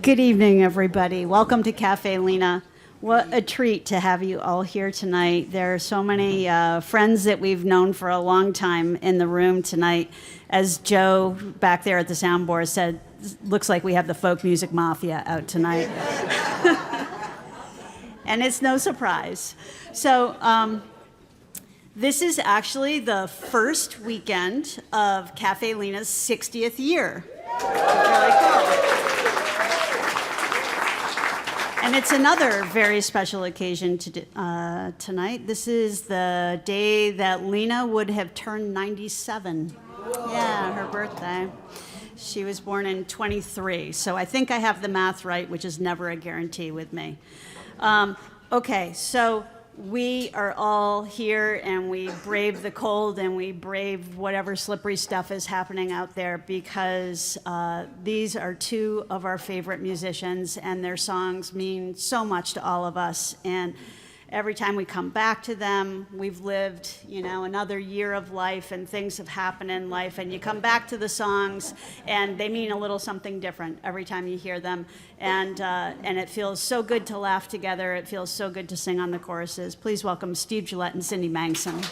Good evening, everybody. Welcome to Caffè Lena. What a treat to have you all here tonight. There are so many friends that we've known for a long time in the room tonight. As Joe back there at the soundboard said, looks like we have the folk music mafia out tonight. And it's no surprise. So this is actually the first weekend of Caffè Lena's 60th year. Really cool. And it's another very special occasion tonight. This is the day that Lena would have turned 97. Yeah, her birthday. She was born in 23, so I think I have the math right, which is never a guarantee with me. Okay, so we are all here and we brave the cold and we brave whatever slippery stuff is happening out there because these are two of our favorite musicians and their songs mean so much to all of us. And every time we come back to them, we've lived, another year of life and things have happened in life. And you come back to the songs and they mean a little something different every time you hear them. And it feels so good to laugh together. It feels so good to sing on the choruses. Please welcome Steve Gillette and Cindy Mangsen.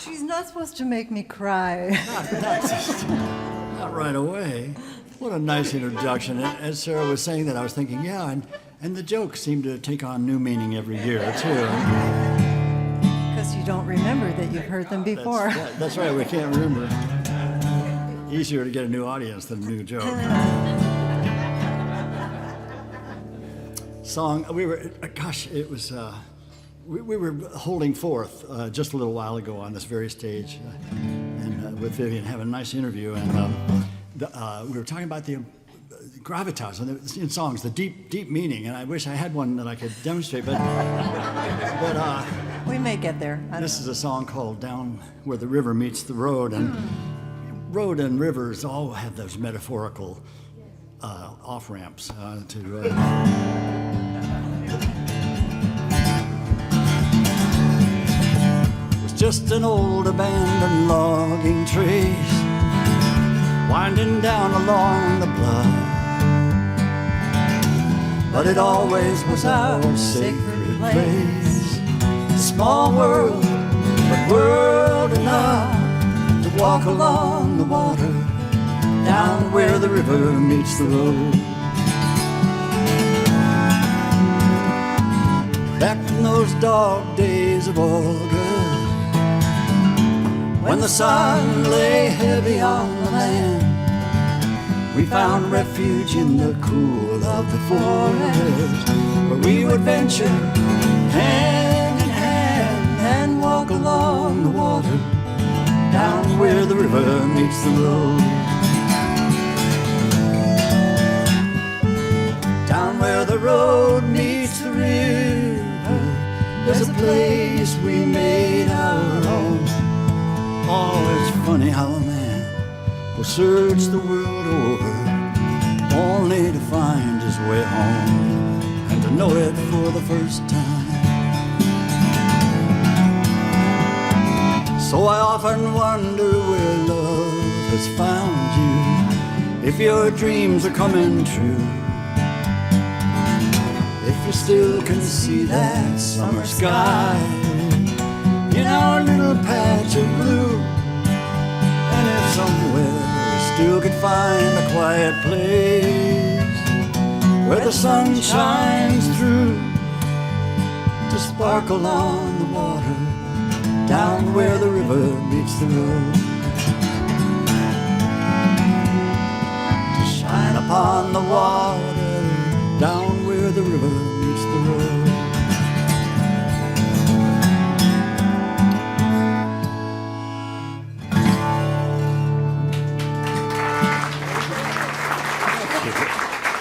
She's not supposed to make me cry. Not right away. What a nice introduction. As Sarah was saying that, I was thinking, yeah, and the jokes seem to take on new meaning every year, too. Because you don't remember that you've heard them before. That's right, we can't remember. Easier to get a new audience than a new joke. Song, it was, we were holding forth just a little while ago on this very stage. And with Vivian, having a nice interview, and we were talking about the gravitas in songs, the deep meaning, and I wish I had one that I could demonstrate, but we may get there. This is a song called "Down Where the River Meets the Road," and road and rivers all have those metaphorical off ramps to. Just an old abandoned logging trace winding down along the bluff, but it always was our sacred place. A small world, but world enough to walk along the water, down where the river meets the road. Back in those dark days of August, when the sun lay heavy on the land, we found refuge in the cool of the forest, where we would venture hand in hand and walk along the water, down where the river meets the road. Down where the road meets the river, there's a place we made our own. Oh, it's funny how a man will search the world over only to find his way home and to know it for the first time. So I often wonder where love has found you, if your dreams are coming true, if you still can see that summer sky in our little patch of blue, and if somewhere we still could find a quiet place where the sun shines through to sparkle on the water, down where the river meets the road, to shine upon the water, down where the river meets the road.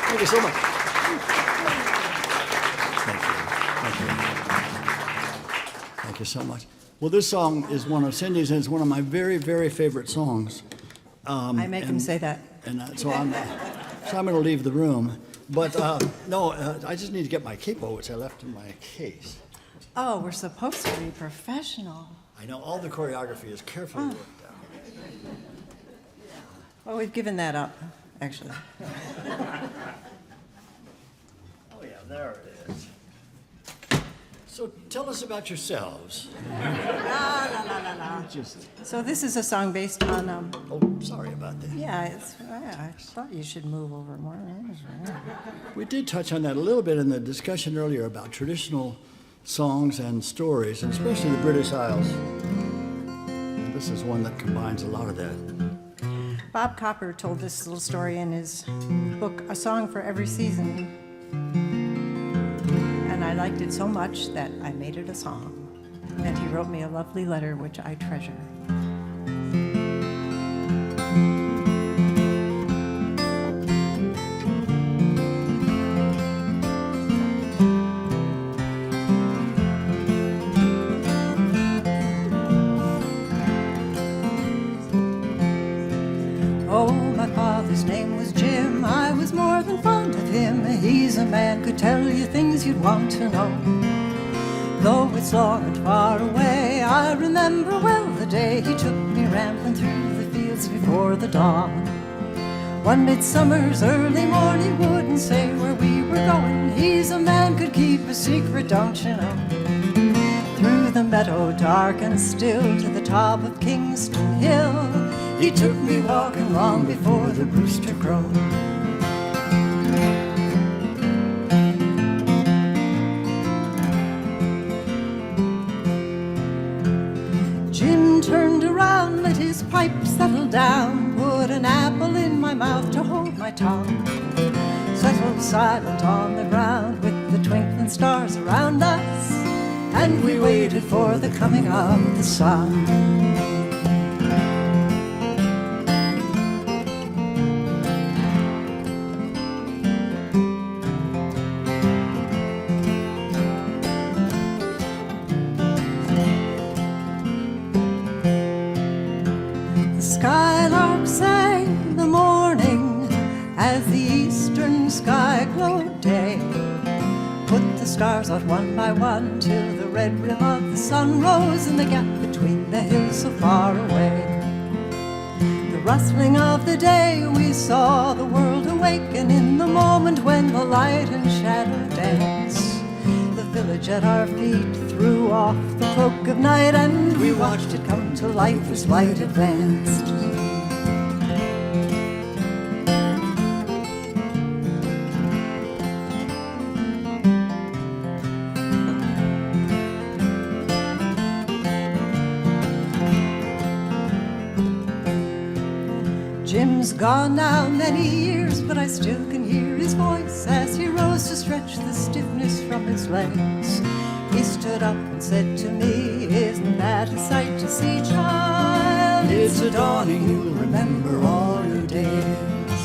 Thank you so much. Thank you so much. Well, this song is one of Cindy's, and it's one of my very, very favorite songs. I make him say that. And so I'm going to leave the room. But no, I just need to get my capo, which I left in my case. Oh, we're supposed to be professional. I know all the choreography is carefully worked out. Well, we've given that up, actually. Oh yeah, there it is. So tell us about yourselves. La. So this is a song based on, Oh, sorry about that. I thought you should move over more. We did touch on that a little bit in the discussion earlier about traditional songs and stories, and especially the British Isles. This is one that combines a lot of that. Bob Copper told this little story in his book, A Song for Every Season. And I liked it so much that I made it a song. And he wrote me a lovely letter, which I treasure. Oh, my father's name was Jim. I was more than fond of him. He's a man could tell you things you'd want to know. Though it's long and far away, I remember well the day he took me rambling through the fields before the dawn. One midsummer's early morning, wouldn't say where we were going. He's a man could keep a secret, don't you know? Through the meadow dark and still to the top of Kingston Hill, he took me walking long before the rooster crowed. Jim turned around, let his pipe settle down, put an apple in my mouth to hold my tongue, settled silent on the ground with the twinkling stars around us, and we waited for the coming of the sun. Skylark sang the morning as the eastern sky glowed day. Put the stars out one by one till the red rim of the sun rose in the gap between the hills so far away. The rustling of the day, we saw the world awaken in the moment when the light and shadow dance. The village at our feet threw off the cloak of night, and we watched it come to life as light advanced. Jim's gone now many years, but I still can hear his voice as he rose to stretch the stiffness from his legs. He stood up and said to me, "Isn't that a sight to see, child? It's a dawning you'll remember all your days.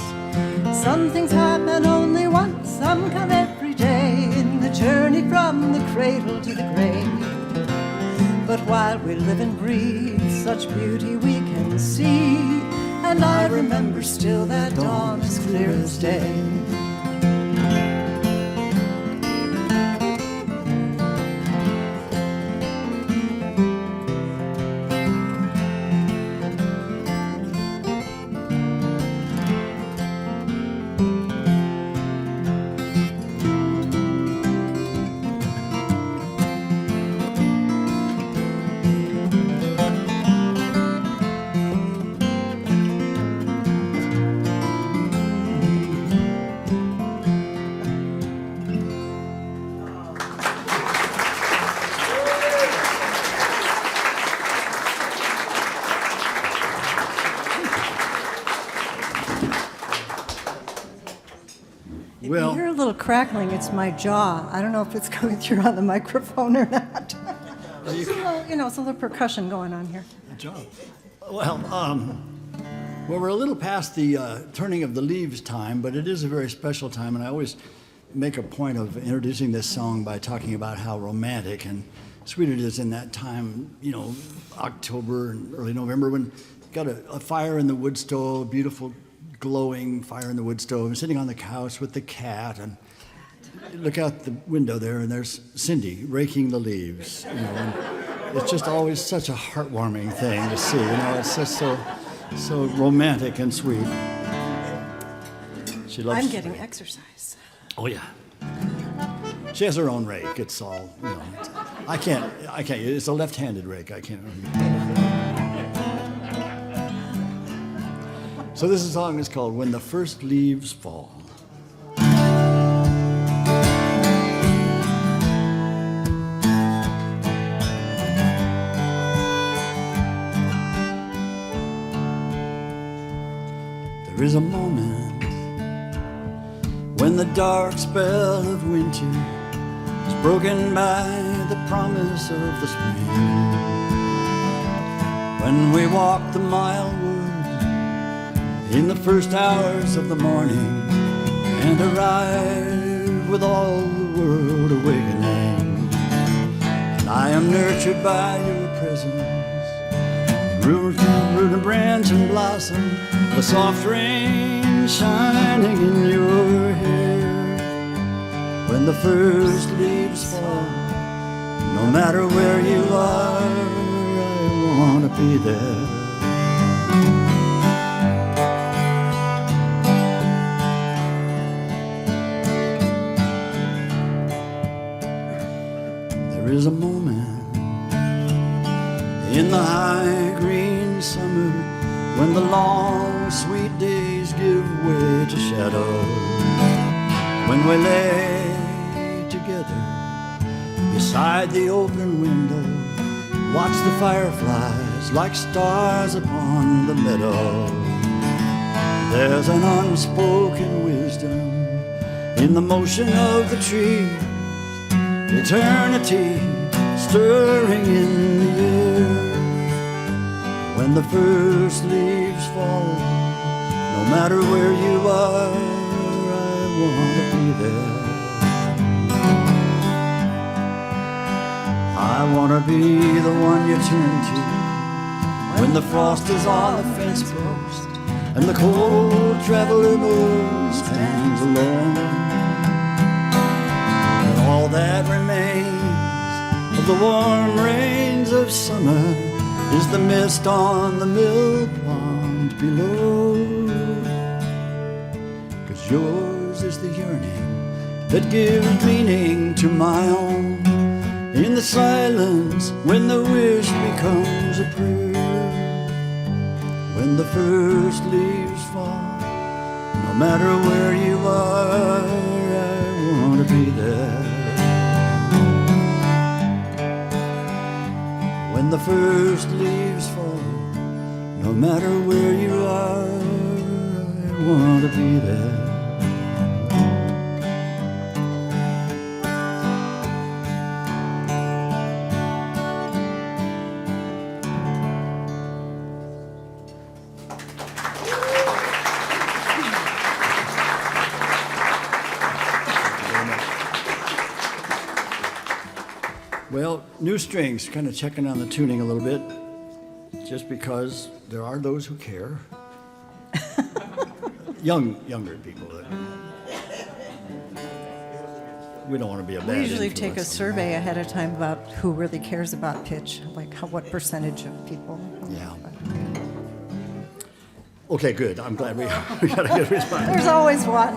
Some things happen only once, some come every day in the journey from the cradle to the grave. But while we live and breathe, such beauty we can see, and I remember still that dawn as clear as day." Well, If you hear a little crackling, it's my jaw. I don't know if it's going through on the microphone or not. It's a little, it's a little percussion going on here. good job. Well, we're a little past the turning of the leaves time, but it is a very special time, and I always make a point of introducing this song by talking about how romantic and sweet it is in that time, October and early November, when you got a fire in the wood stove, beautiful glowing fire in the wood stove, and sitting on the couch with the cat, and look out the window there, and there's Cindy raking the leaves. You know, and it's just always such a heartwarming thing to see. You know, it's just so romantic and sweet. She loves. I'm getting exercise. Oh yeah. She has her own rake. It's all, you know. I can't. It's a left-handed rake. I can't. So this song is called "When the First Leaves Fall." There is a moment when the dark spell of winter is broken by the promise of the spring. When we walk the mile wood in the first hours of the morning and arrive with all the world awakening. And I am nurtured by your presence, root and branch and blossom, the soft rain shining in your hair. When the first leaves fall, no matter where you are, I want to be there. There is a moment in the high green summer when the long sweet days give way to shadows. When we lay together beside the open window, watch the fireflies like stars upon the meadow. There's an unspoken wisdom in the motion of the trees, eternity stirring in the air. When the first leaves fall, no matter where you are, I want to be there. I want to be the one you turn to when the frost is on the fence post and the cold traveler moon stands alone. And all that remains of the warm rains of summer is the mist on the mill pond below. 'Cause yours is the yearning that gives meaning to my own. In the silence, when the wish becomes a prayer. When the first leaves fall, no matter where you are, I want to be there. When the first leaves fall, no matter where you are, I want to be there. Well, new strings, kind of checking on the tuning a little bit, just because there are those who care. Younger people. We don't want to be a bad We usually take a influence. survey ahead of time about who really cares about pitch, like what percentage of people. Yeah. Okay, good. I'm glad we got a good response. There's always one.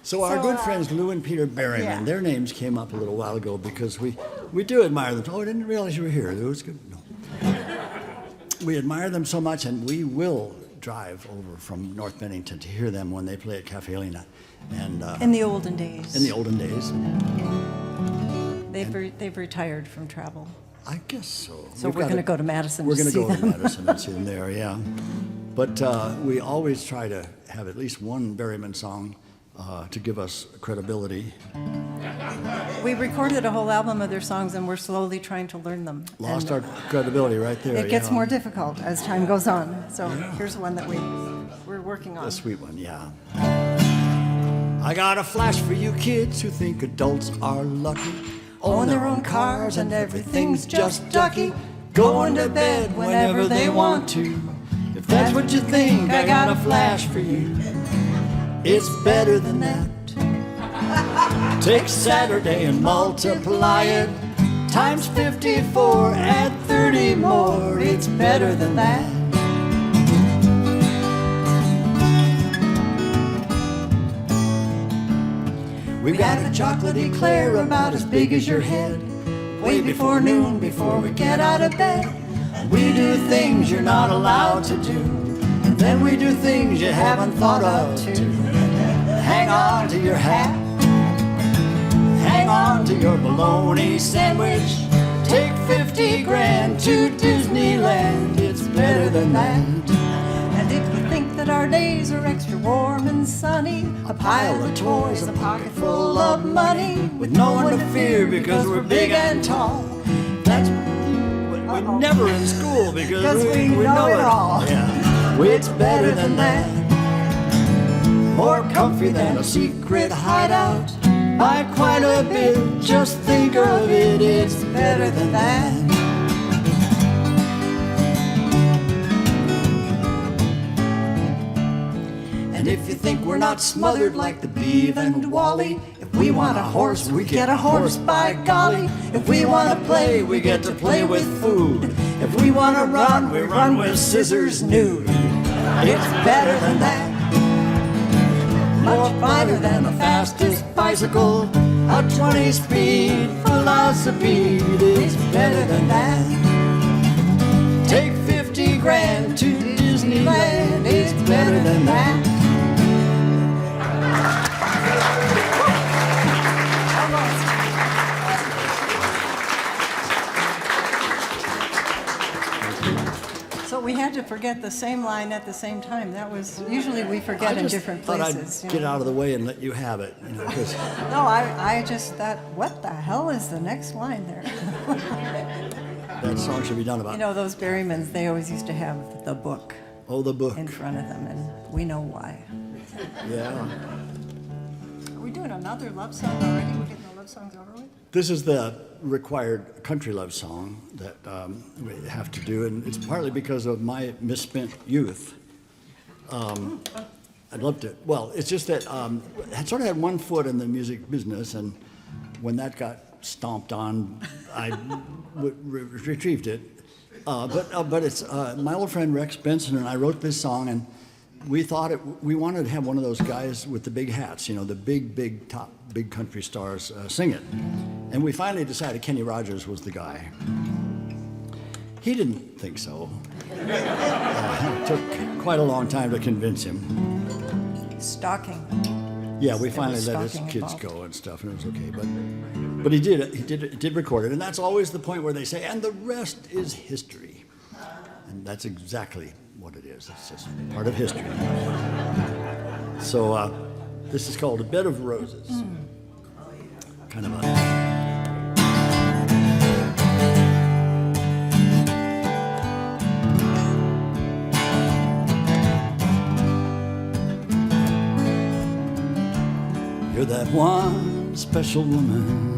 So our So, good friends Lou and Peter Berryman, yeah. their names came up a little while ago because we do admire them. Oh, I didn't realize you were here. It was good. No. We admire them so much, and we will drive over from North Bennington to hear them when they play at Caffè Lena. And In the olden days. in the olden days, They've retired from travel. I guess so. So We've we're got going to go to Madison We're to going to see go to them. Madison and see them there, yeah. But we always try to have at least one Berryman song to give us credibility. We recorded a whole album of their songs, and we're slowly trying to learn them. Lost And our credibility right there. it gets yeah. more difficult as time goes on. So here's one that we're working on. A sweet one, yeah. I got a flash for you kids who think adults are lucky. Own their own cars and everything's just ducky. Going to bed whenever they want to. If that's what you think, I got a flash for you. It's better than that. Take Saturday and multiply it times 54, add 30 more. It's better than that. We've got a chocolate eclair about as big as your head. Way before noon, before we get out of bed, we do things you're not allowed to do. And then we do things you haven't thought of too. Hang on to your hat. Hang on to your bologna sandwich. Take 50 grand to Disneyland. It's better than that. And if you think that our days are extra warm and sunny, A pile of toys, a pocket full of money, with no one to fear because we're big and tall. That's we're never in school because we know it all. Yeah, it's better than that. More comfy than a secret hideout by quite a bit. Just think of it, it's better than that. And if you think we're not smothered like the Beav and Wally, if we want a horse, we get a horse, by golly. If we want to play, we get to play with food. If we want to run, we run with scissors nude. It's better than that. Much finer than the fastest bicycle, a 20-speed velocipede. It's better than that. Take 50 grand to Disneyland. It's better than that. so we had to forget the same line at the same time. That was, usually we forget in different places. I'd get out of the way and let you have it. You know, 'cause No, I just thought, what the hell is the next line there? that song should be done about. You know, those Berrymans, they always used to have the book Oh, the book. in front of them, and we know why. Yeah. Are we doing another love song already? We're getting the love songs over with? This is the required country love song that we have to do, and it's partly because of my misspent youth. I'd love to. Well, it's just that I sort of had one foot in the music business, and when that got stomped on, I retrieved it. But it's my old friend Rex Benson and I wrote this song, and we thought we wanted to have one of those guys with the big hats, you know, the big top big country stars sing it. And we finally decided Kenny Rogers was the guy. He didn't think so. It took quite a long time to convince him. Stalking. Yeah, we finally was let his stalking kids involved. go and stuff, and it was okay. But he did record it, and that's always the point where they say, and the rest is history. And that's exactly what it is. It's just part of history. So this is called A Bed of Roses. Kind of a... You're that one special woman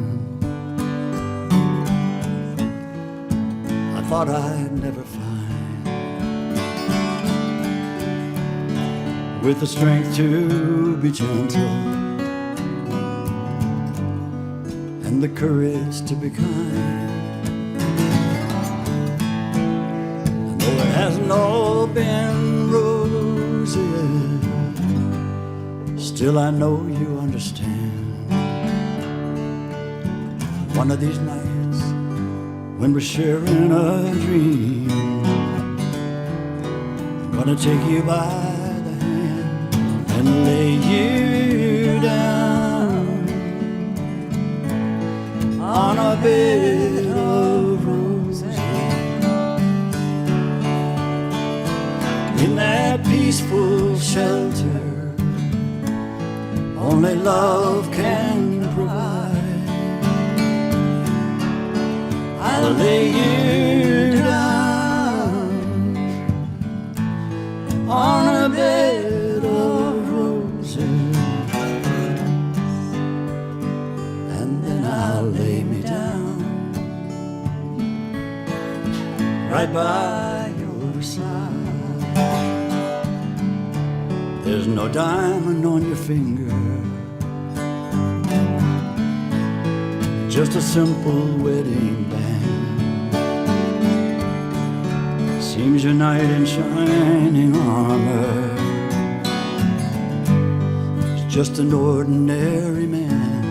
I thought I'd never find, with the strength to be gentle and the courage to be kind. And though it hasn't all been roses, still I know you understand. One of these nights when we're sharing a dream, I'm gonna take you by the hand and lay you down on a bed of roses in that peaceful shelter only love can provide. I'll lay you down on a bed of roses, and then I'll lay me down right by your side. There's no diamond on your finger, just a simple wedding band. Seems your knight in shining armor is just an ordinary man.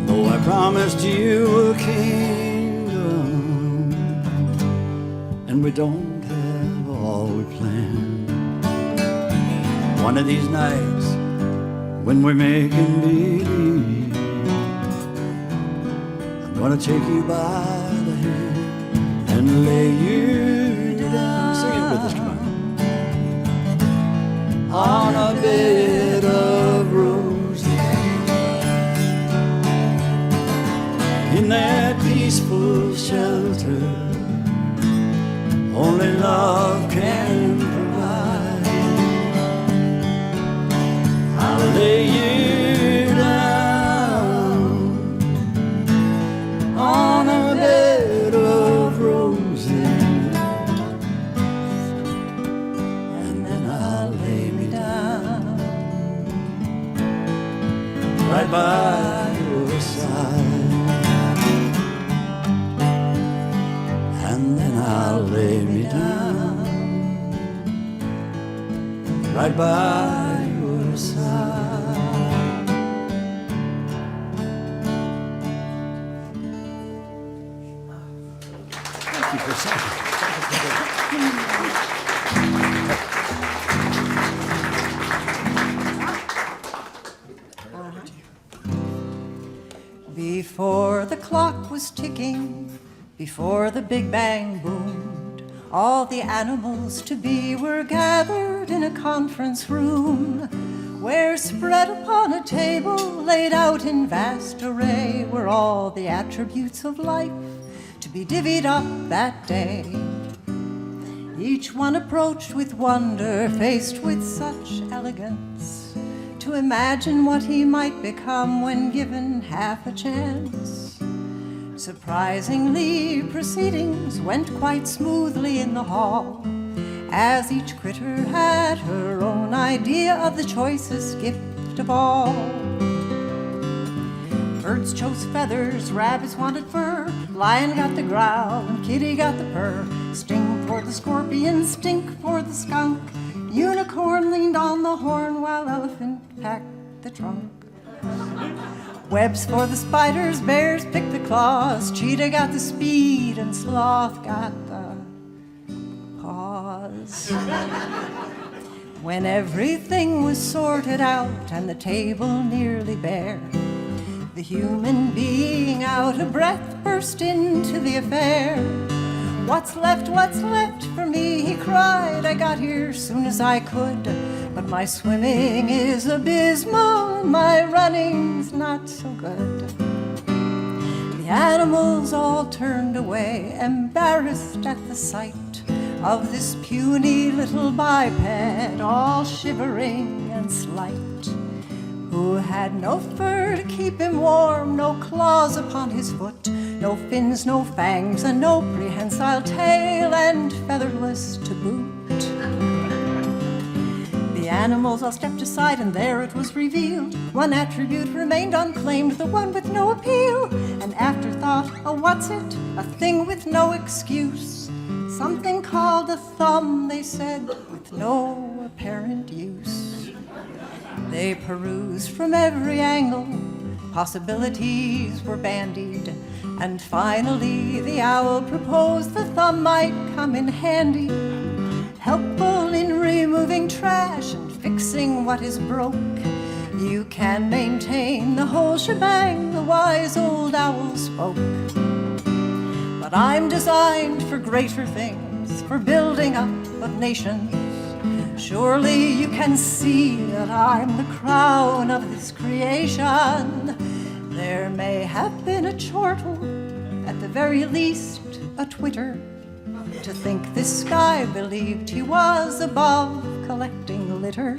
Though I promised you a kingdom, and we don't have all we planned. One of these nights, when we're making believe, I'm gonna take you by the hand and lay you down. Sing it with us, come on a bed of roses, in that peaceful shelter only love can provide. I'll lay you down on a bed of roses, and then I'll lay me down right by your side, and then I'll lay me down right by your side. Thank you for saying. Before the clock was ticking, before the Big Bang boomed, all the animals to be were gathered in a conference room, where spread upon a table, laid out in vast array, were all the attributes of life to be divvied up that day. Each one approached with wonder, faced with such elegance, to imagine what he might become when given half a chance. Surprisingly, proceedings went quite smoothly in the hall, as each critter had her own idea of the choicest gift of all. Birds chose feathers, rabbits wanted fur, lion got the growl and kitty got the purr, sting for the scorpion, stink for the skunk, unicorn leaned on the horn while elephant packed the trunk. Webs for the spiders, bears picked the claws, cheetah got the speed and sloth got the paws. When everything was sorted out and the table nearly bare, the human being out of breath burst into the affair. What's left for me, he cried, I got here soon as I could, but my swimming is abysmal and my running's not so good. The animals all turned away, embarrassed at the sight of this puny little biped, all shivering and slight, who had no fur to keep him warm, no claws upon his foot, no fins, no fangs, and no prehensile tail, and featherless to boot. The animals all stepped aside, and there it was revealed. One attribute remained unclaimed, the one with no appeal. An afterthought, a what's it, a thing with no excuse. Something called a thumb, they said, with no apparent use. They perused from every angle, possibilities were bandied, and finally the owl proposed the thumb might come in handy, helpful in removing trash and fixing what is broke. You can maintain the whole shebang, the wise old owl spoke. But I'm designed for greater things, for building up of nations. Surely you can see that I'm the crown of this creation. There may have been a chortle, at the very least a twitter, to think this guy believed he was above collecting litter.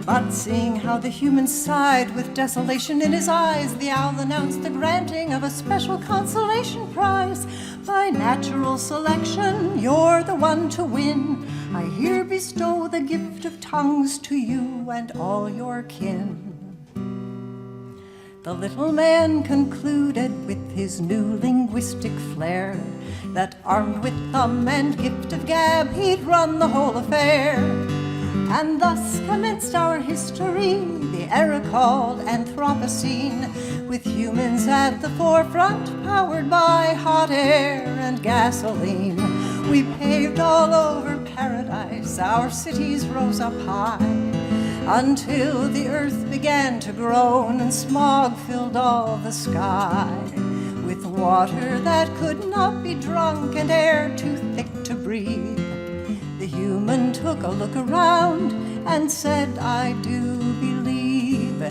But seeing how the human sighed with desolation in his eyes, the owl announced the granting of a special consolation prize. By natural selection, you're the one to win. I here bestow the gift of tongues to you and all your kin. The little man concluded with his new linguistic flair that armed with thumb and gift of gab, he'd run the whole affair. And thus commenced our history, the era called Anthropocene, with humans at the forefront, powered by hot air and gasoline. We paved all over paradise, our cities rose up high, until the earth began to groan and smog filled all the sky, with water that could not be drunk and air too thick to breathe. The human took a look around and said, I do believe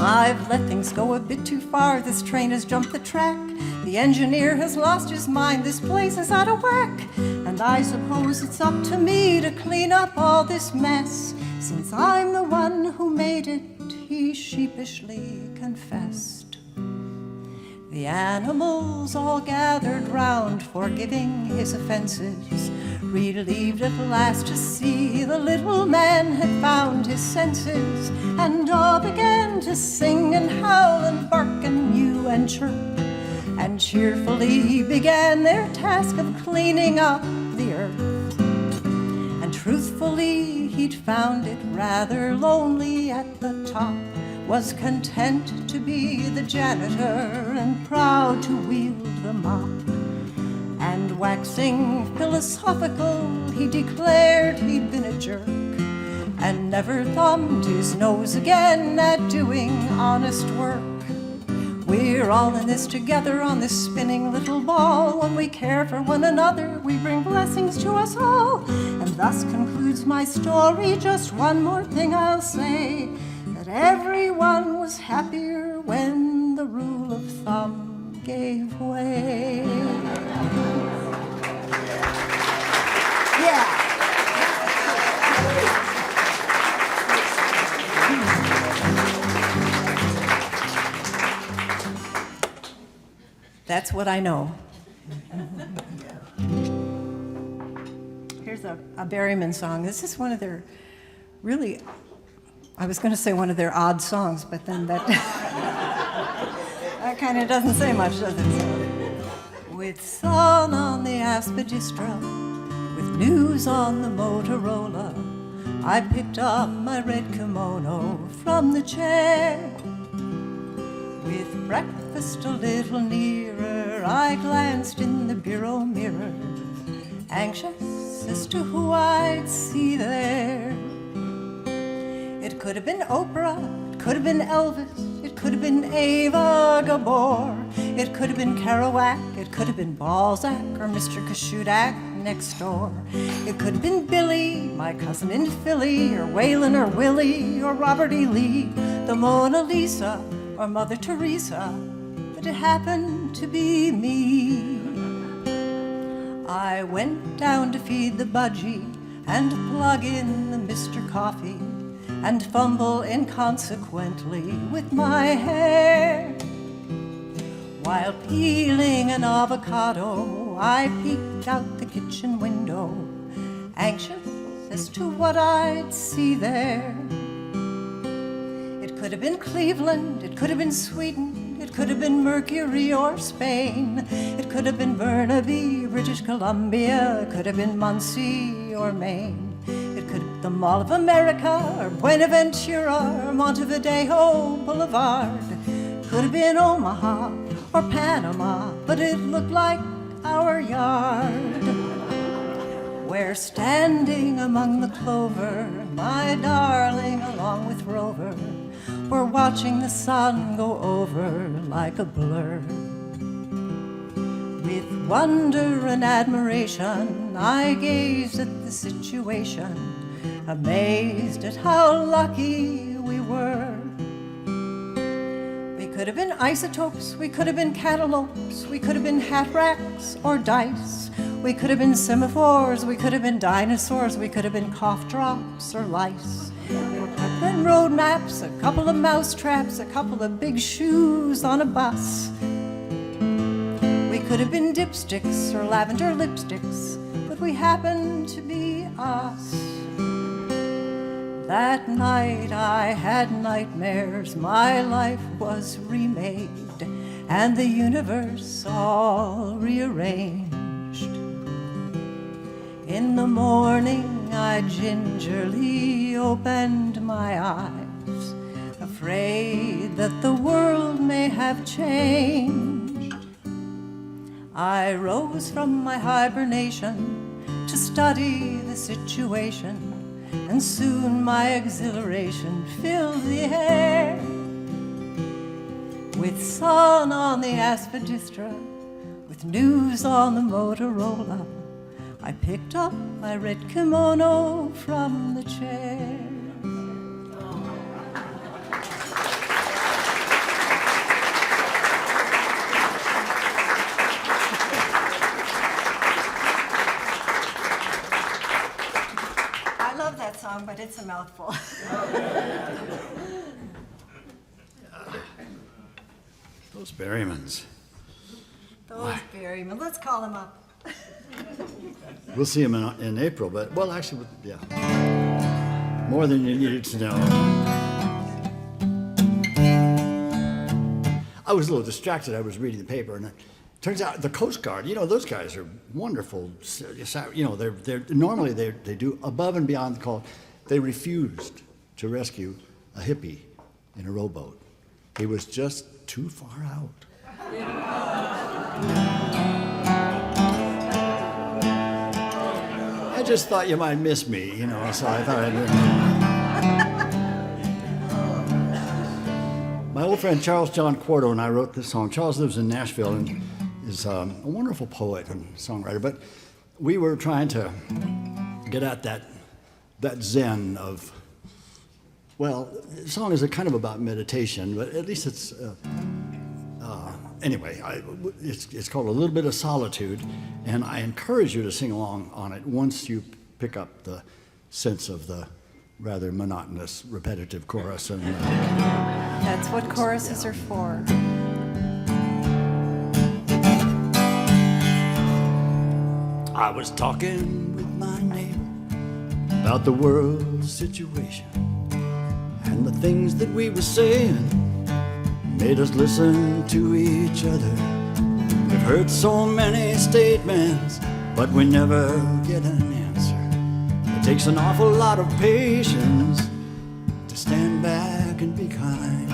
I've let things go a bit too far. This train has jumped the track. The engineer has lost his mind. This place is out of whack. And I suppose it's up to me to clean up all this mess. Since I'm the one who made it, he sheepishly confessed. The animals all gathered round, forgiving his offenses, relieved at last to see the little man had found his senses, and all began to sing and howl and bark and mew and chirp, and cheerfully began their task of cleaning up the earth. And truthfully, he'd found it rather lonely at the top, was content to be the janitor and proud to wield the mop. And waxing philosophical, he declared he'd been a jerk, and never thumbed his nose again at doing honest work. We're all in this together on this spinning little ball. When we care for one another, we bring blessings to us all. And thus concludes my story. Just one more thing I'll say, that everyone was happier when the rule of thumb gave way. Yeah. That's what I know. Here's a Berryman song. This is one of their really, I was going to say one of their odd songs, but then that that kind of doesn't say much, does it? So, with sun on the aspidistra, with news on the Motorola, I picked up my red kimono from the chair. With breakfast a little nearer, I glanced in the bureau mirror, anxious as to who I'd see there. It could have been Oprah, it could have been Elvis, it could have been Ava Gabor, it could have been Kerouac, it could have been Balzac or Mr. Kashudak next door. It could have been Billy, my cousin in Philly, or Waylon or Willie, or Robert E. Lee, the Mona Lisa, or Mother Teresa, but it happened to be me. I went down to feed the budgie and plug in the Mr. Coffee and fumble inconsequently with my hair. While peeling an avocado, I peeked out the kitchen window, anxious as to what I'd see there. It could have been Cleveland, it could have been Sweden, it could have been Mercury or Spain, it could have been Burnaby, British Columbia, it could have been Muncie or Maine, it could have been the Mall of America or Buenaventura or Montevideo Boulevard, it could have been Omaha or Panama, but it looked like our yard. Where standing among the clover, my darling along with Rover, we're watching the sun go over like a blur. With wonder and admiration, I gazed at the situation, amazed at how lucky we were. We could have been isotopes, we could have been cantaloupes, we could have been hat racks or dice, we could have been semaphores, we could have been dinosaurs, we could have been cough drops or lice. then road maps, a couple of mouse traps, a couple of big shoes on a bus. We could have been dipsticks or lavender lipsticks, but we happened to be us. That night I had nightmares, my life was remade, and the universe all rearranged. In the morning I gingerly opened my eyes, afraid that the world may have changed. I rose from my hibernation to study the situation, and soon my exhilaration filled the air. With sun on the aspidistra, with news on the Motorola, I picked up my red kimono from the chair. I love that song, but it's a mouthful. Those Berrymans. Those Berryman. Let's call them up. We'll see him in April, but, well, actually, yeah. More than you needed to know. I was a little distracted. I was reading the paper, and it turns out the Coast Guard, you know, those guys are wonderful. You know, normally they do above and beyond the call. They refused to rescue a hippie in a rowboat. He was just too far out. I just thought you might miss me, you know, so I thought I'd... My old friend Charles John Quarto and I wrote this song. Charles lives in Nashville and is a wonderful poet and songwriter, but we were trying to get at that zen of, well, the song is kind of about meditation, but at least it's, anyway, it's called A Little Bit of Solitude, and I encourage you to sing along on it once you pick up the sense of the rather monotonous, repetitive chorus. And that's what choruses are for. I was talking with my neighbor about the world situation, and the things that we were saying made us listen to each other. We've heard so many statements, but we never get an answer. It takes an awful lot of patience to stand back and be kind.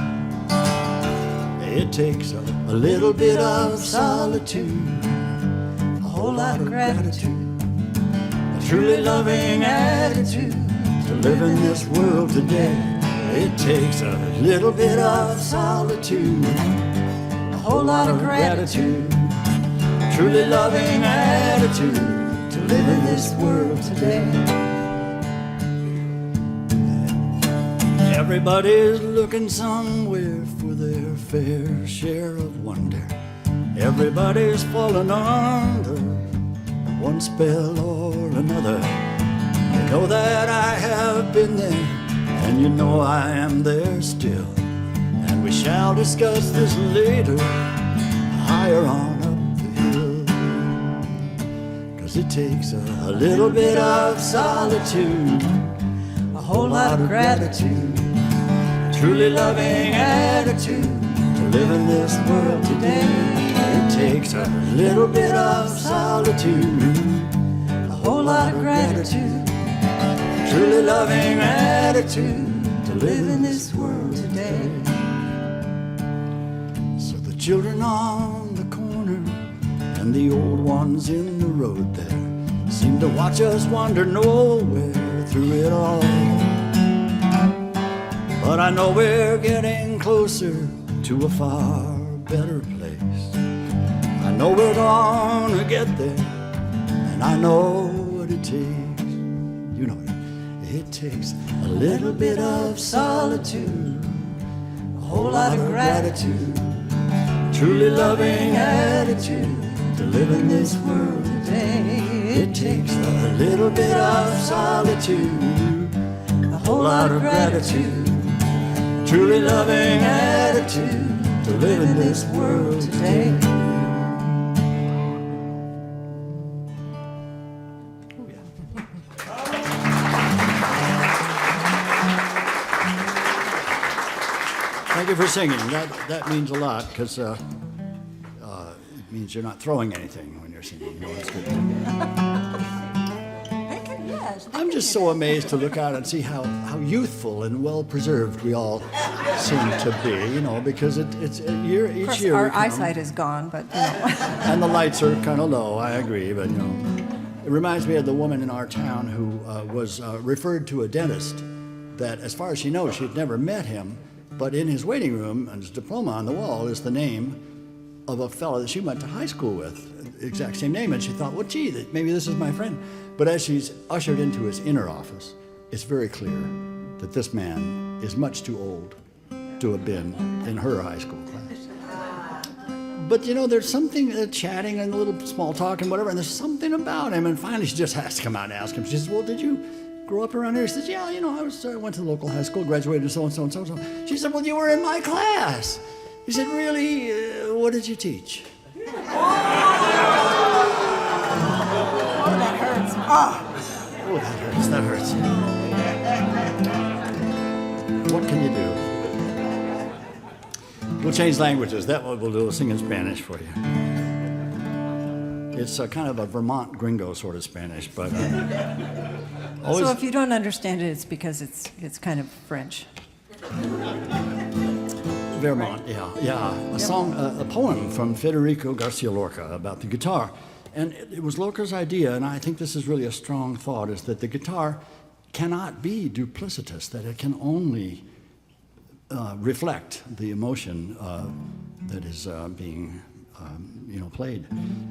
It takes a little bit of solitude, a whole lot of gratitude, a truly loving attitude to live in this world today. It takes a little bit of solitude, a whole lot of gratitude, a truly loving attitude to live in this world today. Everybody's looking somewhere for their fair share of wonder. Everybody's fallen under one spell or another. You know that I have been there, and you know I am there still. And we shall discuss this later, higher on up the hill. 'Cause it takes a little bit of solitude, a whole lot of gratitude, truly loving attitude to live in this world today. It takes a little bit of solitude, a whole lot of gratitude, truly loving attitude to live in this world today. So the children on the corner and the old ones in the road there seem to watch us wander nowhere through it all. But I know we're getting closer to a far better place. I know we're gonna get there, and I know what it takes. You know it. It takes a little bit of solitude, a whole lot of gratitude, truly loving attitude to live in this world today. It takes a little bit of solitude, a whole lot of gratitude, truly loving attitude to live in this world today. Thank you for singing. That means a lot, because it means you're not throwing anything when you're singing. You know, it's good. I'm just so amazed to look out and see how youthful and well preserved we all seem to be. You know, because it's each year. Our eyesight is gone, but you know. And the lights are kind of low. I agree, but you know, it reminds me of the woman in our town who was referred to a dentist that, as far as she knows, she'd never met him. But in his waiting room, and his diploma on the wall, is the name of a fellow that she went to high school with, exact same name. And she thought, well, gee, maybe this is my friend. But as she's ushered into his inner office, it's very clear that this man is much too old to have been in her high school class. But you know, there's something, chatting and a little small talk and whatever, and there's something about him. And finally, she just has to come out and ask him. She says, well, did you grow up around here? He says, yeah, you know, I went to the local high school, graduated so and so and so and so. She said, well, you were in my class. He said, really? What did you teach? Oh, that hurts. Oh, That hurts. What can you do? We'll change languages. That one we'll do. We'll sing in Spanish for you. It's kind of a Vermont gringo sort of Spanish, but always. so if you don't understand it, it's because it's kind of French. Vermont, yeah. A song, a poem from Federico Garcia Lorca about the guitar. And it was Lorca's idea, and I think this is really a strong thought, is that the guitar cannot be duplicitous, that it can only reflect the emotion that is being played.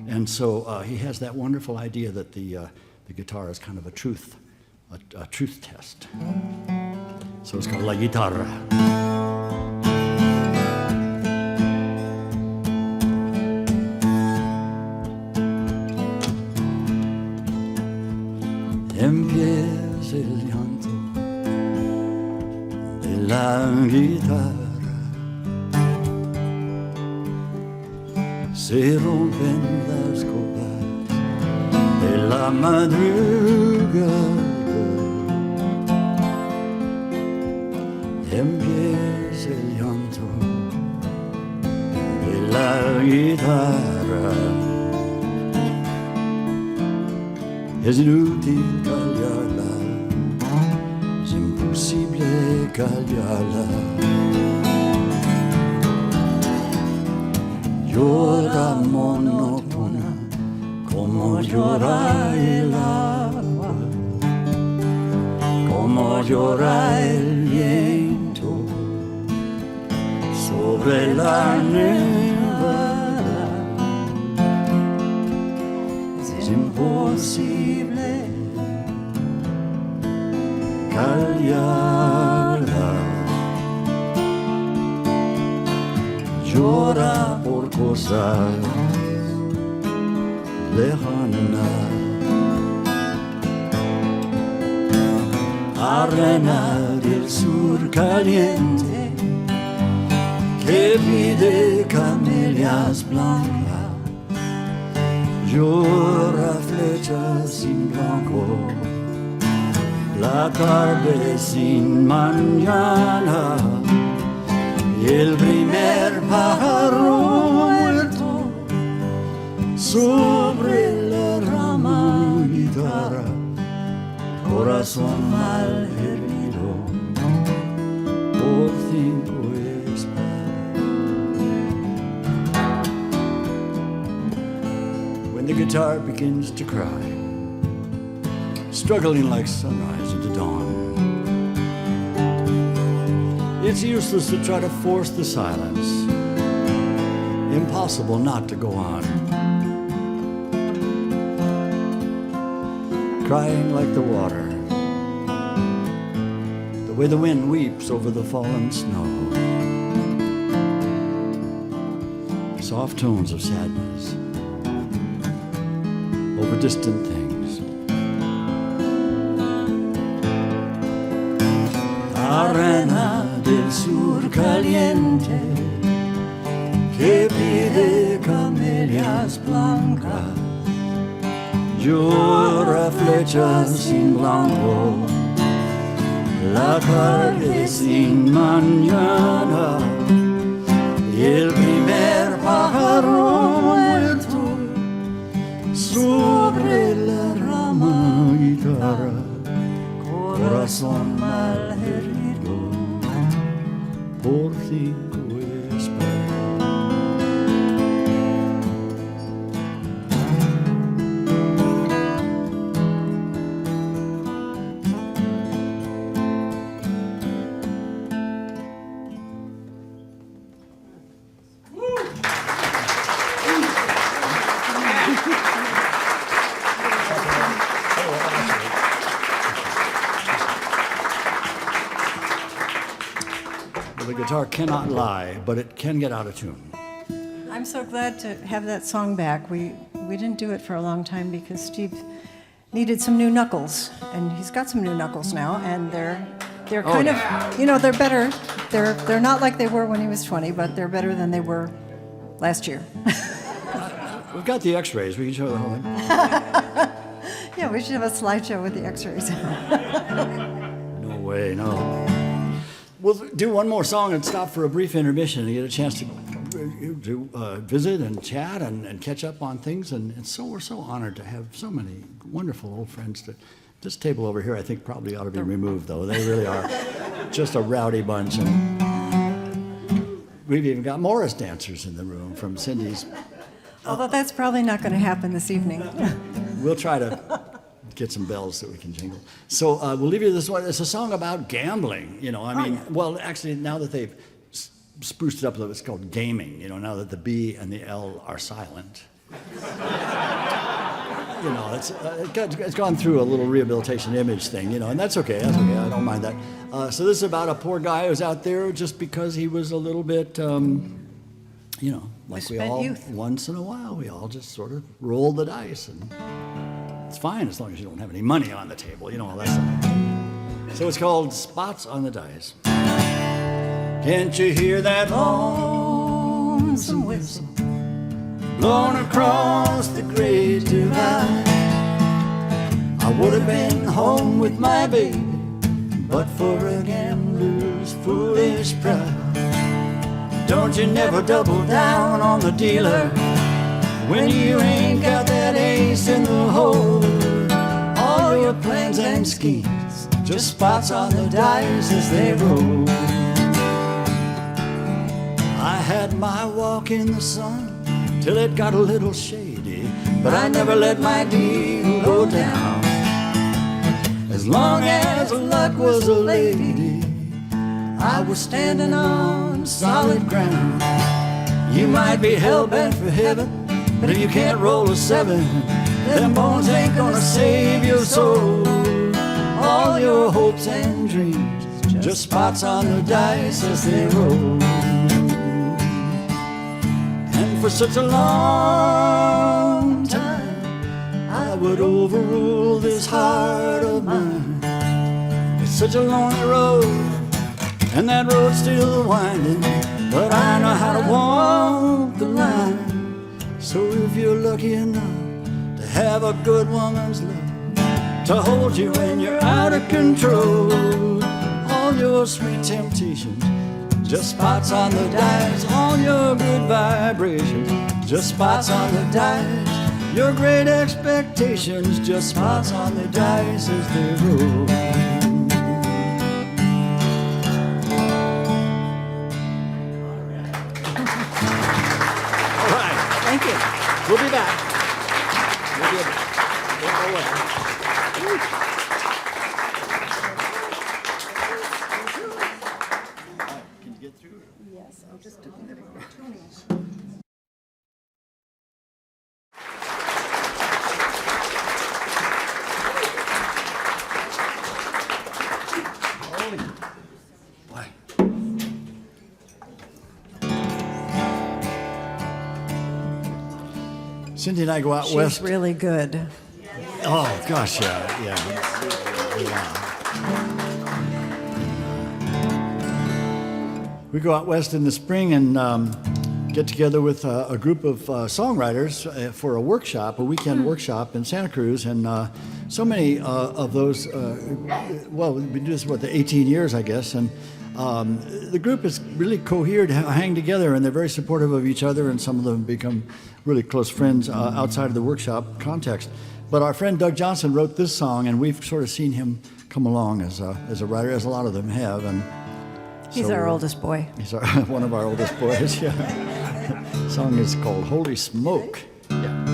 And so he has that wonderful idea that the guitar is kind of a truth test. So it's called La Guitarra. Empieza el llanto de la guitarra, se rompen las copas de la madrugada. Empieza el llanto de la guitarra. Es inútil callarla, es imposible callarla. Llora monótona como llora el agua, como llora el viento sobre la nevada. Es imposible callarla. Llora por cosas lejanas. Arena del sur caliente que pide camelias blancas. Llora flechas sin blanco, la tarde sin mañana, y el primer pájaro muerto sobre la rama guitarra, corazón mal herido por 5 espadas. When the guitar begins to cry, struggling like sunrise into dawn, it's useless to try to force the silence. Impossible not to go on. Crying like the water, the way the wind weeps over the fallen snow. Soft tones of sadness over distant things. Arena del sur azul caliente que pide camelias blancas. Llora flechas sin blanco, la tarde sin mañana, y el primer pájaro muerto sobre la rama guitarra, corazón mal herido por 5 espadas. The guitar cannot lie, but it can get out of tune. I'm so glad to have that song back. We didn't do it for a long time because Steve needed some new knuckles, and he's got some new knuckles now, and they're kind of, you know, they're better. They're not like they were when he was 20, but they're better than they were last year. We've got the X-rays. We can show the whole thing. Yeah, we should have a slideshow with the X-rays. No way, no. We'll do one more song and stop for a brief intermission and get a chance to visit and chat and catch up on things. And so we're so honored to have so many wonderful old friends. This table over here, I think, probably ought to be removed, though. They really are just a rowdy bunch. And we've even got Morris dancers in the room from Cindy's. Although that's probably not going to happen this evening. We'll try to get some bells that we can jingle. So we'll leave you this one. It's a song about gambling. You know, I mean, well, actually, now that they've spruced it up, it's called gaming. You know, now that the B and the L are silent. You know, it's gone through a little rehabilitation image thing. You know, and that's okay. That's okay. I don't mind that. So this is about a poor guy who's out there just because he was a little bit, you know, like we all, youth. once in a while, we all just sort of roll the dice, and it's fine as long as you don't have any money on the table, you know, all that stuff. So it's called Spots on the Dice. Can't you hear that lonesome whistle blown across the great divide? I would have been home with my baby, but for a gambler's foolish pride. Don't you never double down on the dealer when you ain't got that ace in the hole. All your plans and schemes, just spots on the dice as they roll. I had my walk in the sun till it got a little shady, but I never let my deal go down. As long as luck was a lady, I was standing on solid ground. You might be hell-bent for heaven, but if you can't roll a 7, them bones ain't gonna save your soul. All your hopes and dreams, just spots on the dice as they roll. And for such a long time, I would overrule this heart of mine. It's such a lonely road, and that road's still winding, but I know how to walk the line. So if you're lucky enough to have a good woman's love to hold you when you're out of control, all your sweet temptations, just spots on the dice. All your good vibrations, just spots on the dice. Your great expectations, just spots on the dice as they roll. Thank you. We'll be back. We'll be back. We'll go away. Can you get through? Yes, I'll just do it. Boy. Cindy and I go out west. She's really good. Oh gosh, yeah. we go out west in the spring and get together with a group of songwriters for a workshop, a weekend workshop in Santa Cruz, and so many of those, well, we do this, the 18 years, I guess, and the group is really cohered, hang together, and they're very supportive of each other, and some of them become really close friends outside of the workshop context. But our friend Doug Johnson wrote this song, and we've sort of seen him come along as a writer, as a lot of them have. And He's our oldest boy. He's one of our oldest boys, yeah. The song is called Holy Smoke. Yeah.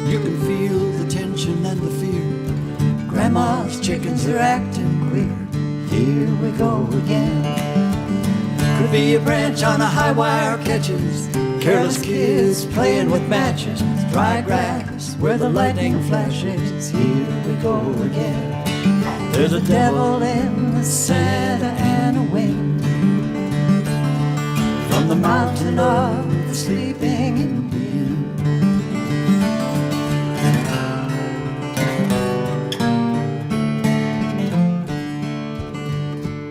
You can feel the tension and the fear. Grandma's chickens are acting queer. Here we go again. Could be a branch on a high wire catches. Careless kids playing with matches. Dry grass where the lightning flashes. Here we go again. There's a devil in the Santa Ana wind. From the mountain of the sleeping Indian.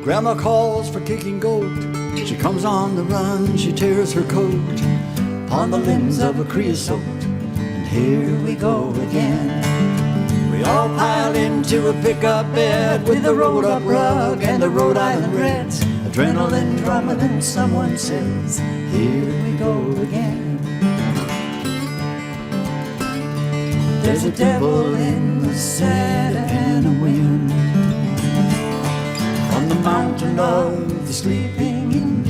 Grandma calls for kicking goat. She comes on the run, she tears her coat upon the limbs of a creosote. And here we go again. We all pile into a pickup bed with the rolled up rug and the Rhode Island Reds. Adrenaline drumming and someone says, here we go again. There's a devil in the Santa Ana wind. On the mountain of the sleeping Indian.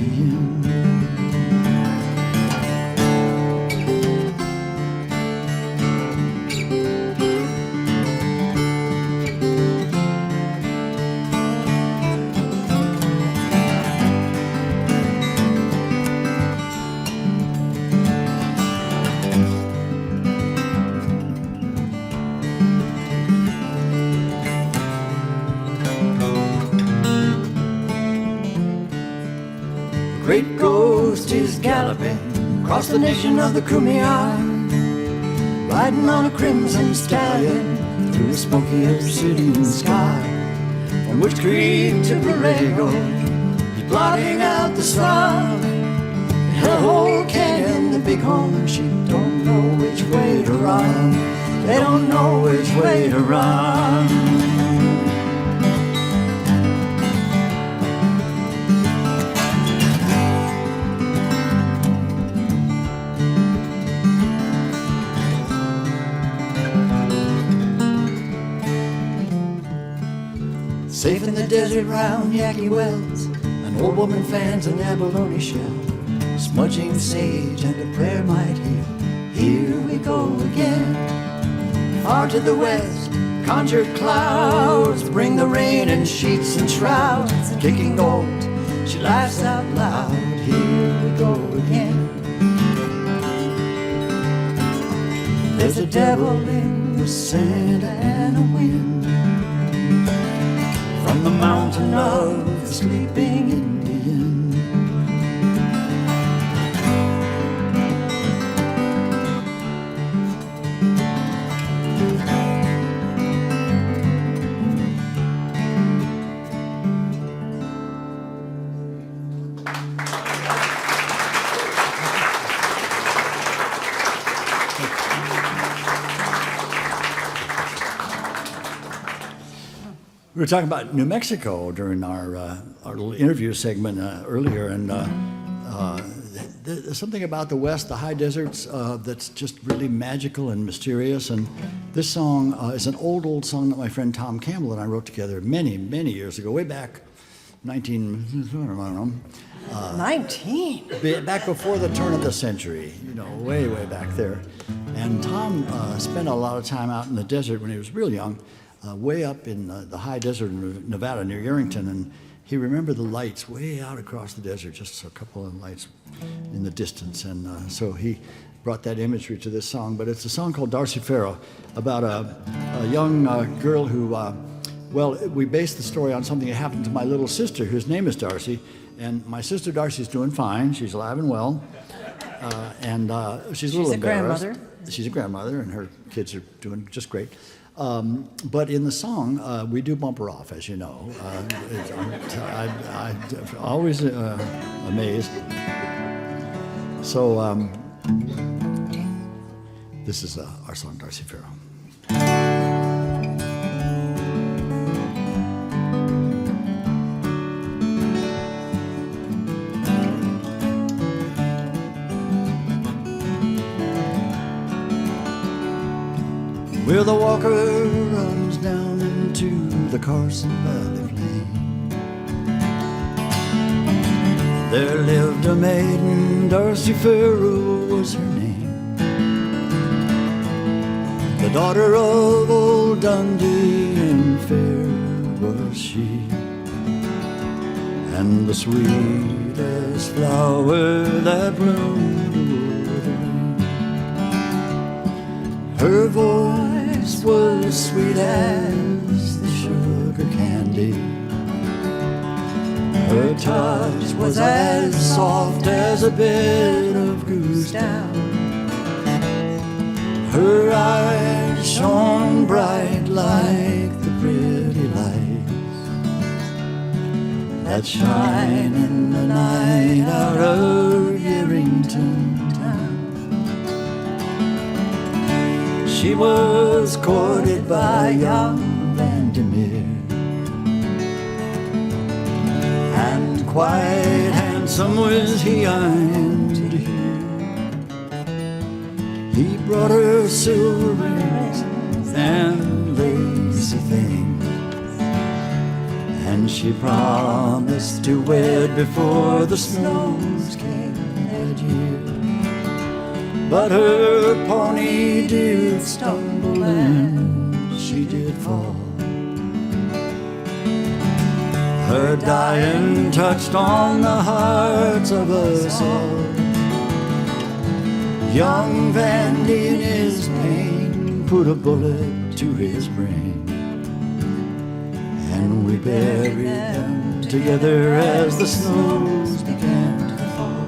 Great ghost is galloping across the nation of the Kumeyaay, riding on a crimson stallion through a smoky obsidian sky. From Witch Creek to Borrego, he's blotting out the sun. The whole canyon, the bighorn sheep don't know which way to run. They don't know which way to run. Safe in the desert round Yaqui Wells, an old woman fans an abalone shell, smudging sage and a prayer might heal. Here we go again. Far to the west, conjured clouds bring the rain in sheets and shrouds. Kicking gold, she laughs out loud. Here we go again. There's a devil in the Santa Ana wind. From the mountain of the sleeping Indian. We were talking about New Mexico during our little interview segment earlier, and there's something about the West, the high deserts, that's just really magical and mysterious. And this song is an old song that my friend Tom Campbell and I wrote together many years ago, way back 19. Back before the turn of the century, way back there. And Tom spent a lot of time out in the desert when he was real young. Way up in the high desert in Nevada near Yerington, and he remembered the lights way out across the desert, just a couple of lights in the distance. And so he brought that imagery to this song. But it's a song called Darcy Farrow about a young girl who, well, we based the story on something that happened to my little sister, whose name is Darcy. And my sister Darcy's doing fine. She's alive and well. And she's a little embarrassed. Grandmother. She's a grandmother, and her kids are doing just great. But in the song, we do bump her off, as you know. I'm always amazed. So this is our song, Darcy Farrow. Where the walker runs down into the Carson Valley plain, there lived a maiden, Darcy Farrow was her name, the daughter of old Dundee, and fair was she, and the sweetest flower that bloomed over the rain. Her voice was sweet as the sugar candy. Her touch was as soft as a bed of goose down. Her eyes shone bright like the pretty lights that shine in the night out of Yerington. She was courted by young Vandermeer, and quite handsome was he, I'm to hear. He brought her silver rings and lacy things, and she promised to wed before the snows came that year. But her pony did stumble and she did fall. Her dying touched on the hearts of us all. Young Vandy in his pain put a bullet to his brain, and we buried them together as the snows began to fall.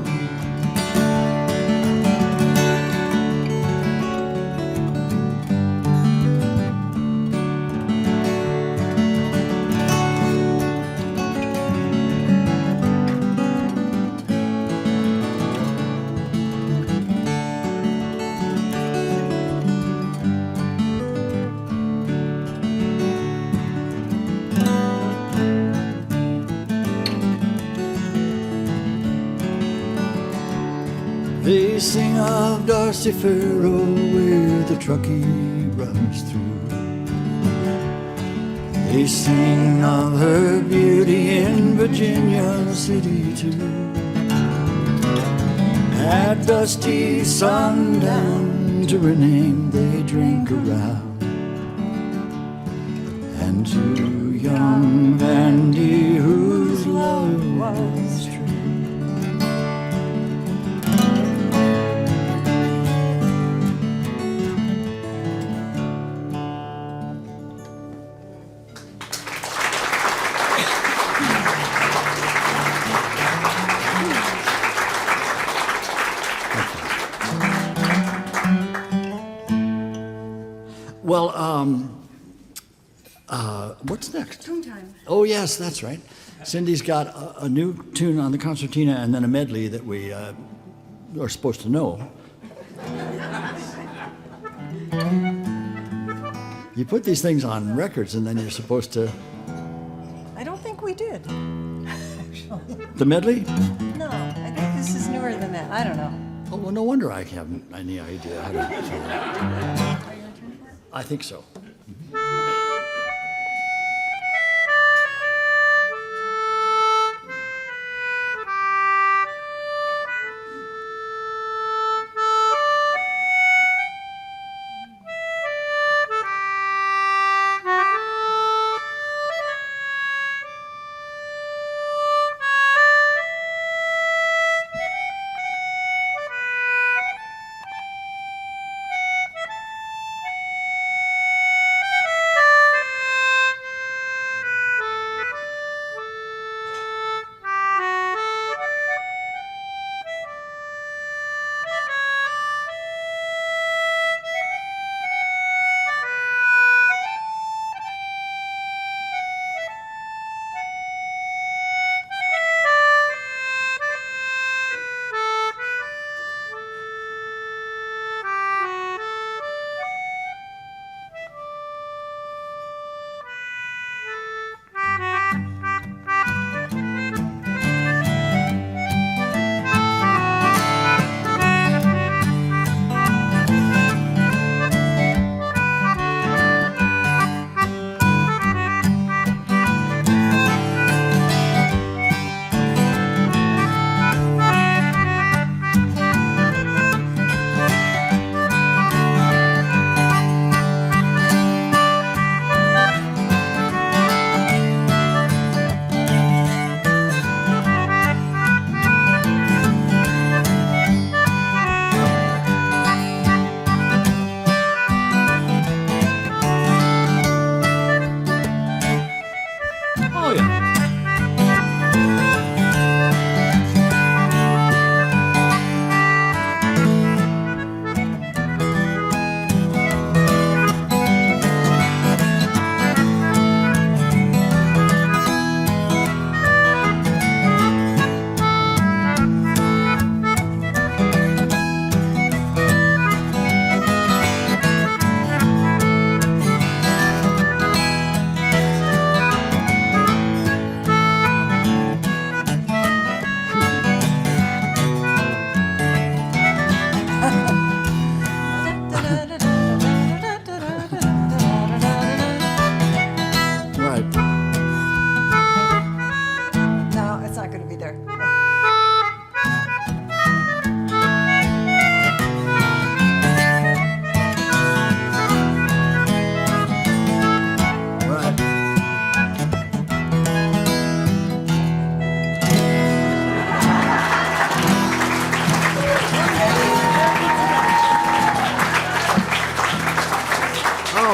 They sing of Darcy Farrow where the Truckee runs through. They sing of her beauty in Virginia City too. At dusty sundown to her name they drink around, and to young Vandy whose love was true. Well, what's next? Tune time. Oh, yes, that's right. Cindy's got a new tune on the concertina and then a medley that we are supposed to know. You put these things on records and then you're supposed to... I don't think we did, actually. The medley? No, I think this is newer than that. I don't know. Oh, well, no wonder I haven't any idea how to... I think so.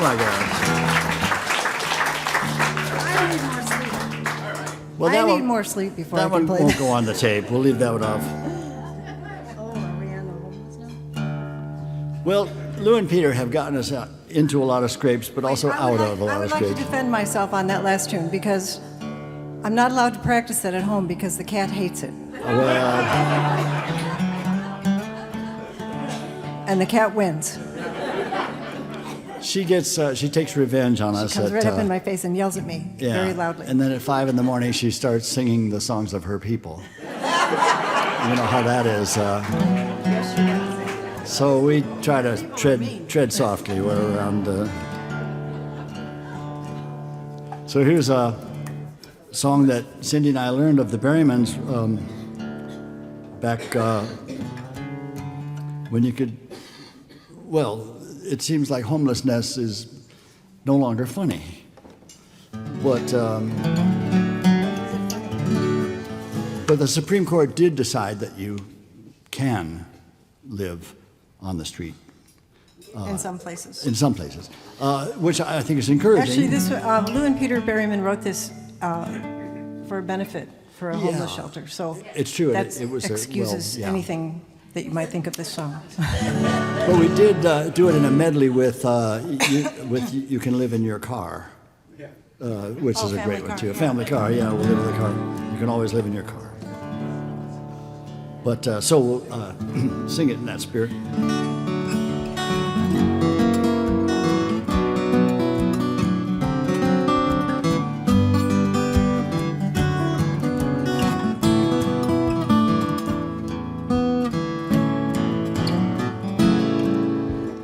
I guess. I need more sleep. Well, I need more sleep before I that can one play won't that. go on the tape. We'll leave that one off. Oh, are we on the homeless now? Well, Lou and Peter have gotten us into a lot of scrapes, but also out of a I lot would of like to scrapes. defend myself on that last tune because I'm not allowed to practice that at home because the cat hates it. Well, And the cat wins. she takes revenge on us. Comes right up in my face and yells at me very loudly. And then at 5 in the morning, she starts singing the songs of her people. You know how that is. So we try to tread softly. We're around. So here's a song that Cindy and I learned of the Berrymans back when you could. Well, it seems like homelessness is no longer funny, but the Supreme Court did decide that you can live on the street. In some places. In some places, which I think is encouraging. Actually, this Lou and Peter Berryman wrote this for a benefit for a homeless shelter. So It's true, that it was excuses anything that you might think of this song. But we did do it in a medley with You Can Live in Your Car, which is a great one too. A family car, yeah, we'll live in the car. You can always live in your car. But so we'll sing it in that spirit.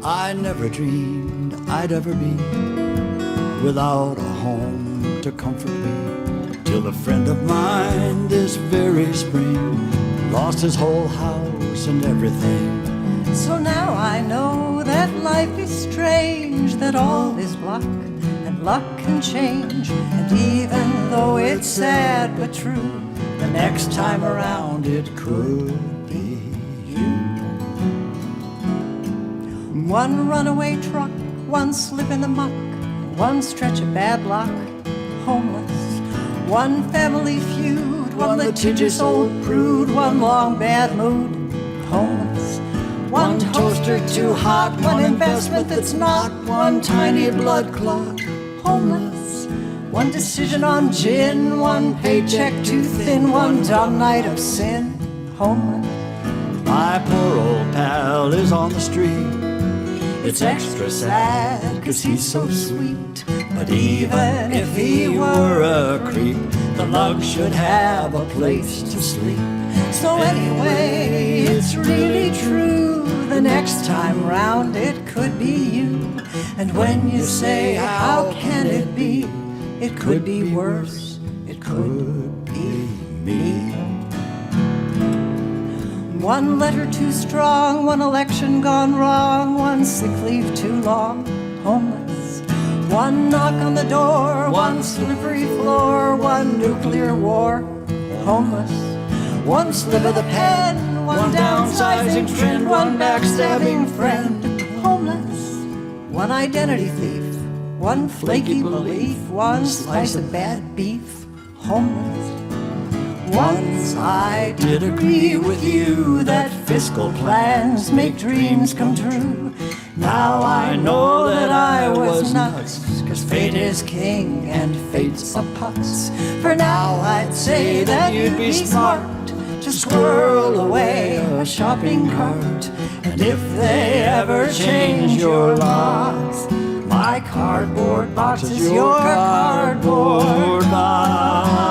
I never dreamed I'd ever be without a home to comfort me, till a friend of mine this very spring lost his whole house and everything. So now I know that life is strange, that all is luck and luck can change. And even though it's sad but true, The next time around it could be you. one runaway truck, one slip in the muck, one stretch of bad luck, homeless. One family feud, one litigious old prude, one long bad mood, homeless. One toaster too hot, one investment that's not, one tiny blood clot, homeless. One decision on gin, one paycheck too thin, one dumb night of sin, homeless. My poor old pal is on the street. It's extra sad, 'cause he's so sweet. But even if he were a creep, the lug should have a place to sleep. so anyway, it's really true. The next time round it could be you. And when you say, how can it be? It could be worse, it could be me. One letter too strong, one election gone wrong, one sick leave too long, homeless. One knock on the door, one slippery floor, one nuclear war, homeless. One slip of the pen, one downsizing trend, one backstabbing friend, homeless. One identity thief, one flaky belief, one slice of bad beef, homeless. Once I did agree with you that fiscal plans make dreams come true. Now I know that I was nuts, 'cause fate is king and fate's a putz. For now I'd say that you'd be smart to squirrel away a shopping cart. And if they ever change your locks, my cardboard box is your cardboard box.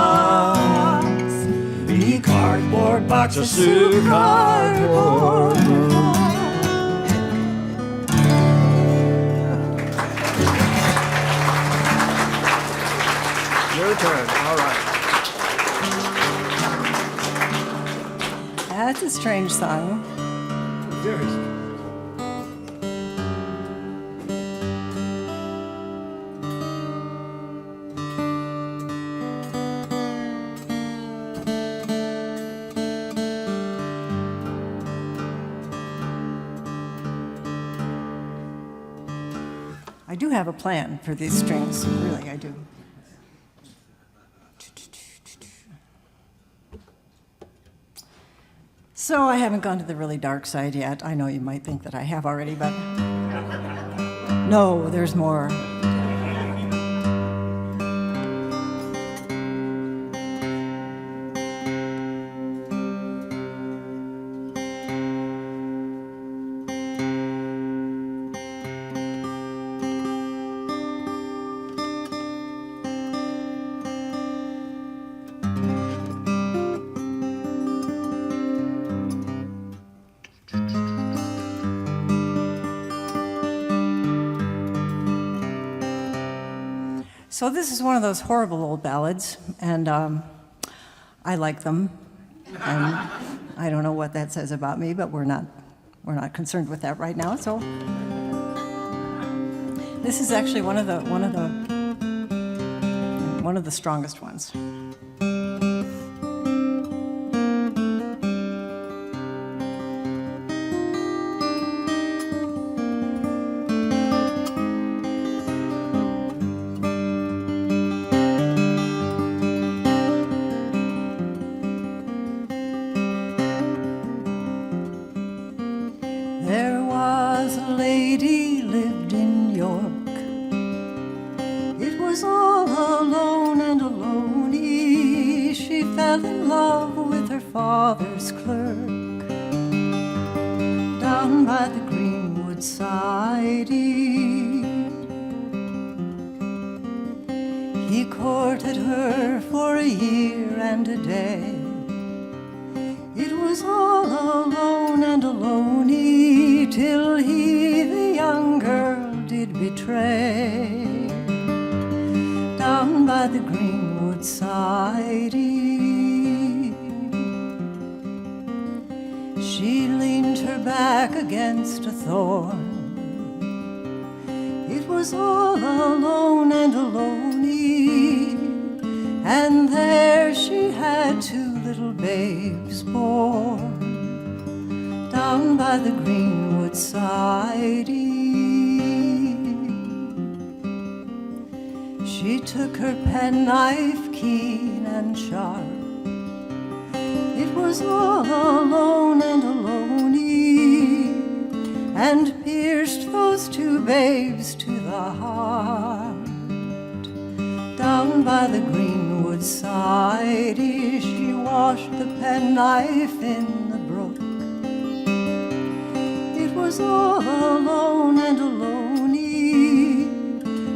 Be cardboard box of soup, cardboard box. Your turn. All right. That's a strange song. Very. I do have a plan for these strings, really, I do. So I haven't gone to the really dark side yet. I know you might think that I have already, but no, there's more. So this is one of those horrible old ballads, and I like them. And I don't know what that says about me, but we're not concerned with that right now. So this is actually one of the strongest ones.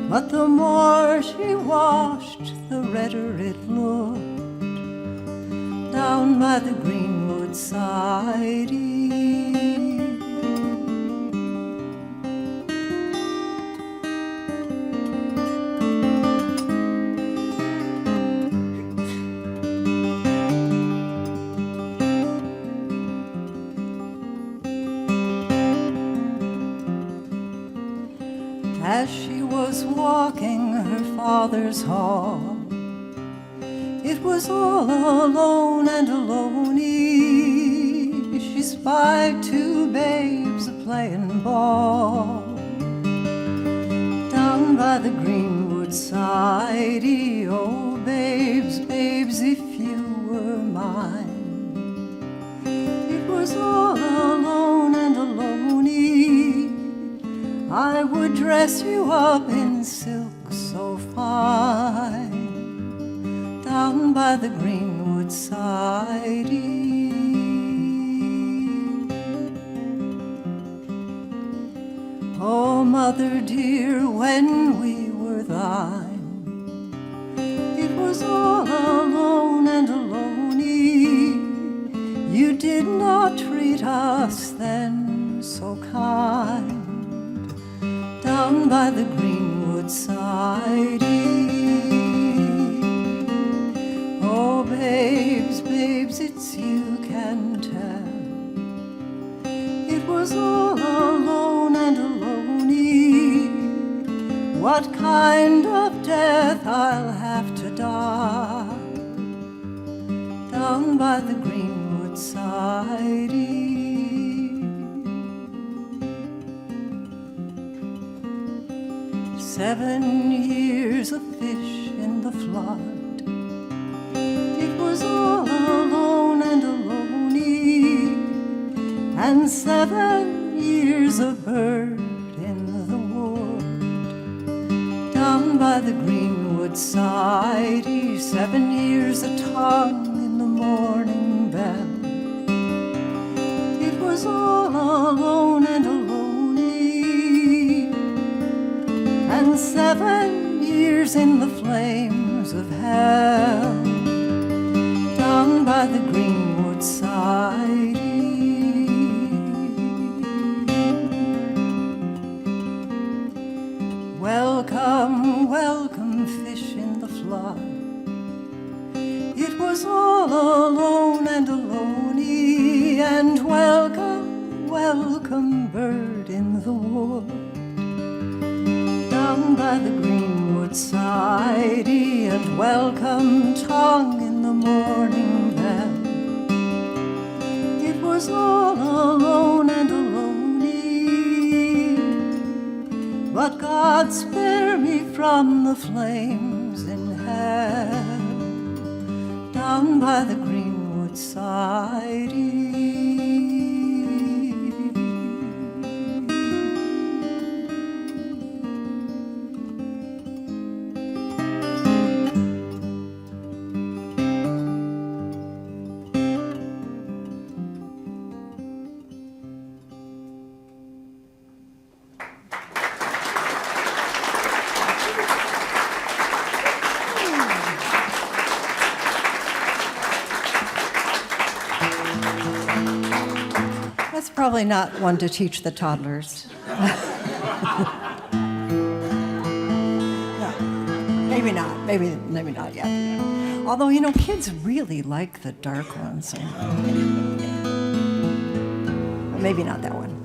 But the more she washed, the redder it looked down by the greenwood side. As she was walking her father's hall, it was all alone and alone-y. She spied two babes a-playing ball down by the greenwood side. Oh, babes, babes, if you were mine. It was all alone and alone-y. I would dress you up in silk so fine down by the greenwood side. Oh, mother dear, when we were thine, it was all alone and alone-y. You did not treat us then so kind down by the greenwood side. Oh, babes, babes, it's you can tell. It was all alone and alone-y. What kind of death I'll have to die down by the greenwood side. 7 years of fish in the flood. It was all alone and alone-y, and 7 years of bird in the wood. Down by the greenwood side, 7 years a tongue in the morning bell. It was all alone and alone-y, and 7 years in the flames of hell. Down by the greenwood side. Welcome, welcome, fish in the flood. It was all alone and alone-y, and welcome, welcome, bird in the wood. Down by the greenwood side, and welcome, tongue in the morning bell. It was all alone and alone-y, but God spare me from the flames in hell. Down by the greenwood side. That's probably not one to teach the toddlers. No, maybe not. Maybe not yet. Although, you know, kids really like the dark ones. Maybe not that one.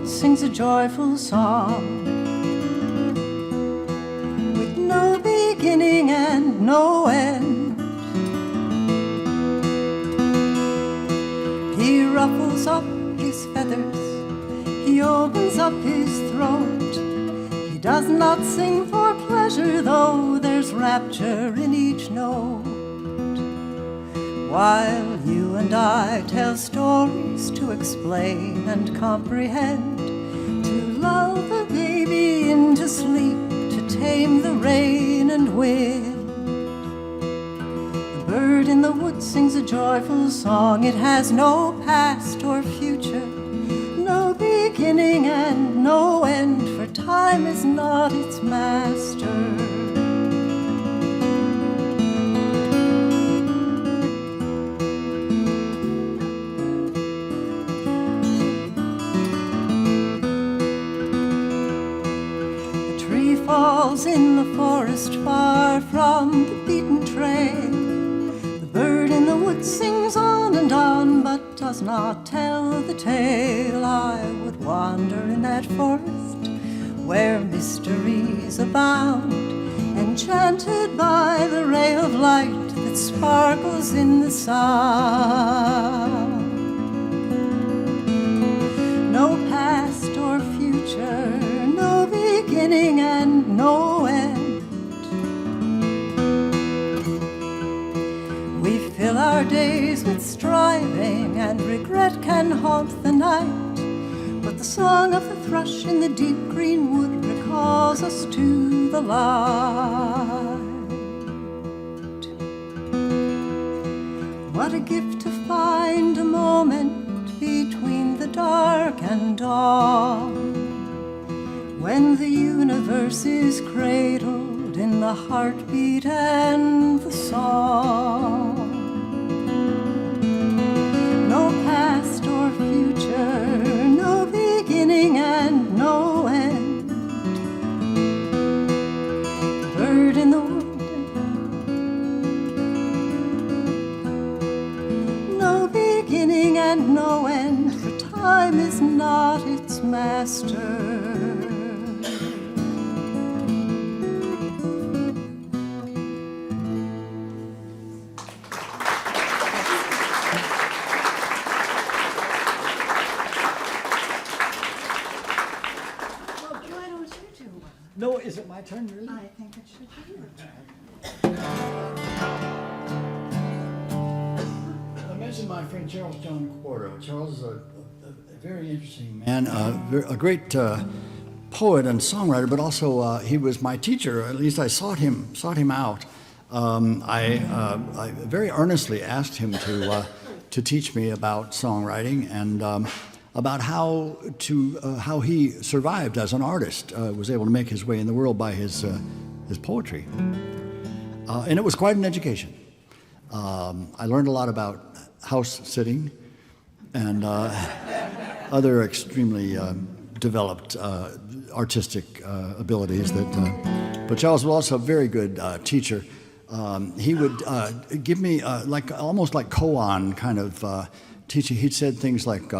Sings a joyful song with no beginning and no end. He ruffles up his feathers, he opens up his throat. He does not sing for pleasure, though there's rapture in each note. While you and I tell stories to explain and comprehend, lull the baby into sleep, to tame the rain and wind. The bird in the wood sings a joyful song. It has no past or future, no beginning and no end, for time is not its master. In the forest far from the beaten trail, the bird in the wood sings on and on, but does not tell the tale. I would wander in that forest where mysteries abound, enchanted by the ray of light that sparkles in the sound. No past or future, no beginning and no end. We fill our days with striving, and regret can haunt the night, but the song of the thrush in the deep green wood recalls us to the light. What a gift to find a moment between the dark and dawn, when the universe is cradled in the heartbeat and the song. No past or future, no beginning and no end. Bird in the wood, no beginning and no end, for time time is not its master. No, is it my turn, really? I think it should be your turn. I mentioned my friend Charles John Quarto. Charles is a very interesting man, a great poet and songwriter, but also he was my teacher. At least I sought him out. I very earnestly asked him to teach me about songwriting and about how he survived as an artist, was able to make his way in the world by his poetry, and it was quite an education. I learned a lot about house sitting and other extremely developed artistic abilities. But Charles was also a very good teacher. He would give me almost like koan kind of teaching. He'd said things like.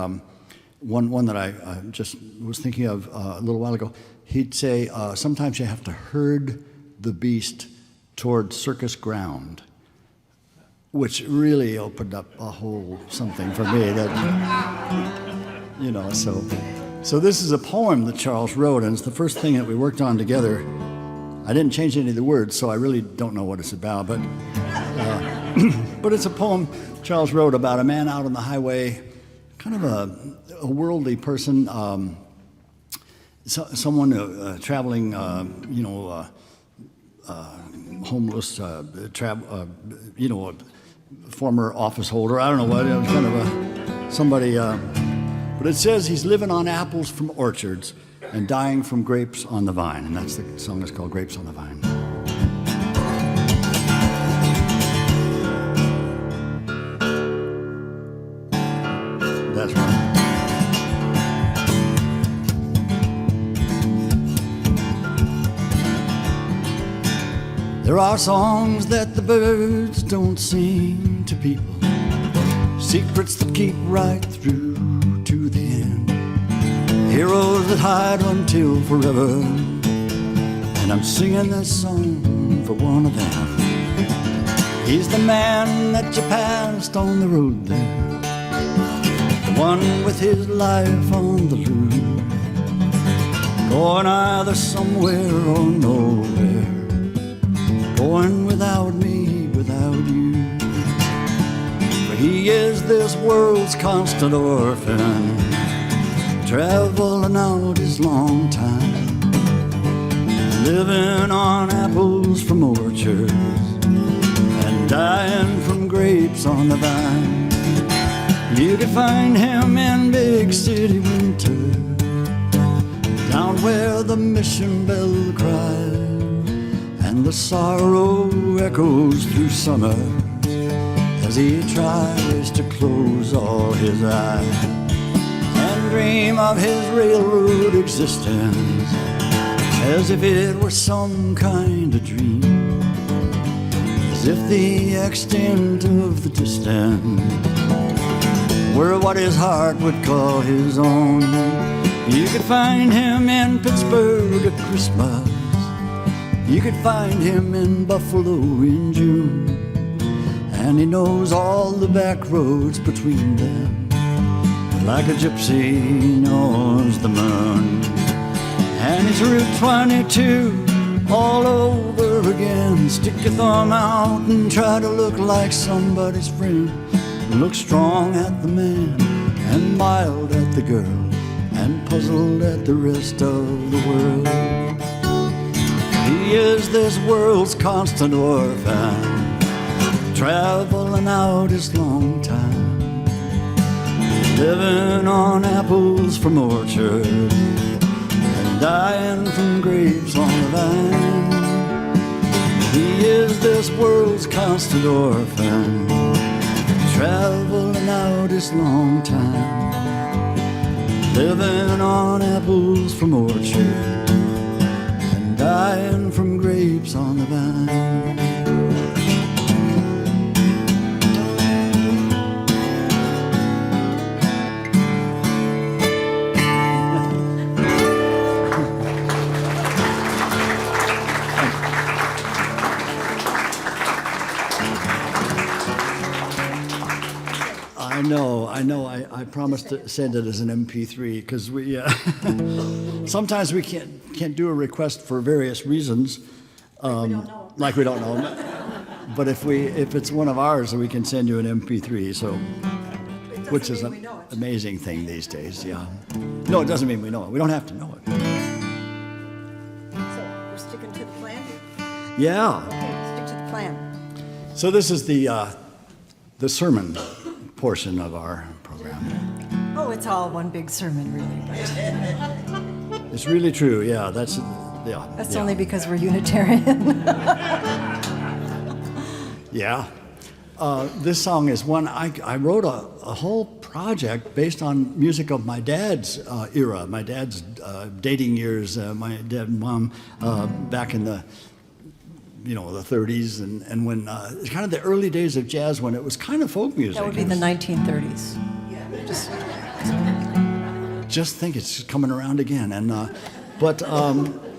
One that I just was thinking of a little while ago, he'd say, sometimes you have to herd the beast toward circus ground, which really opened up a whole something for me that, so this is a poem that Charles wrote, and it's the first thing that we worked on together. I didn't change any of the words, so I really don't know what it's about, but it's a poem Charles wrote about a man out on the highway, kind of a worldly person, someone traveling, homeless, a former office holder. I don't know what, it was kind of somebody. But it says he's living on apples from orchards and dying from grapes on the vine, and that's the song is called "Grapes on the Vine." That's right. There are songs that the birds don't sing to people, secrets that keep right through to the end, heroes that hide until forever, and I'm singing this song for one of them. He's the man that you passed on the road there, the one with his life on the loose, going either somewhere or nowhere, going without me, without you. For he is this world's constant orphan, traveling out his long time, living on apples from orchards and dying from grapes on the vine. You can find him in big city winter, down where the mission bell cries and the sorrow echoes through summer as he tries to close all his eyes and dream of his railroad existence as if it were some kind of dream, as if the extent of the distance were what his heart would call his own. You could find him in Pittsburgh at Christmas, you could find him in Buffalo in June, and he knows all the back roads between them, like a gypsy knows the moon. And it's Route 22 all over again. Stick your thumb out and try to look like somebody's friend. Look strong at the man and mild at the girl and puzzled at the rest of the world. He is this world's constant orphan, traveling out his long time, living on apples from orchards and dying from grapes on the vine. He is this world's constant orphan, traveling out his long time, living on apples from orchards and dying from grapes on the vine. I know. I promised to send it as an MP3 because we sometimes we can't do a request for various reasons. Like we don't know them. But if it's one of ours, we can send you an MP3. So, which is an amazing thing these days. Yeah. No, it doesn't mean we know it. We don't have to know it. So we're sticking to the plan? Yeah. Okay, stick to the plan. So this is the sermon portion of our program. Oh, it's all one big sermon, really. But It's really true. Yeah, that's only because we're Unitarian. Yeah. This song is one I wrote a whole project based on music of my dad's era, my dad's dating years, my dad and mom back in the the 30s and when it's kind of the early days of jazz when it was kind of folk music. That would be the 1930s. Just think it's coming around again. And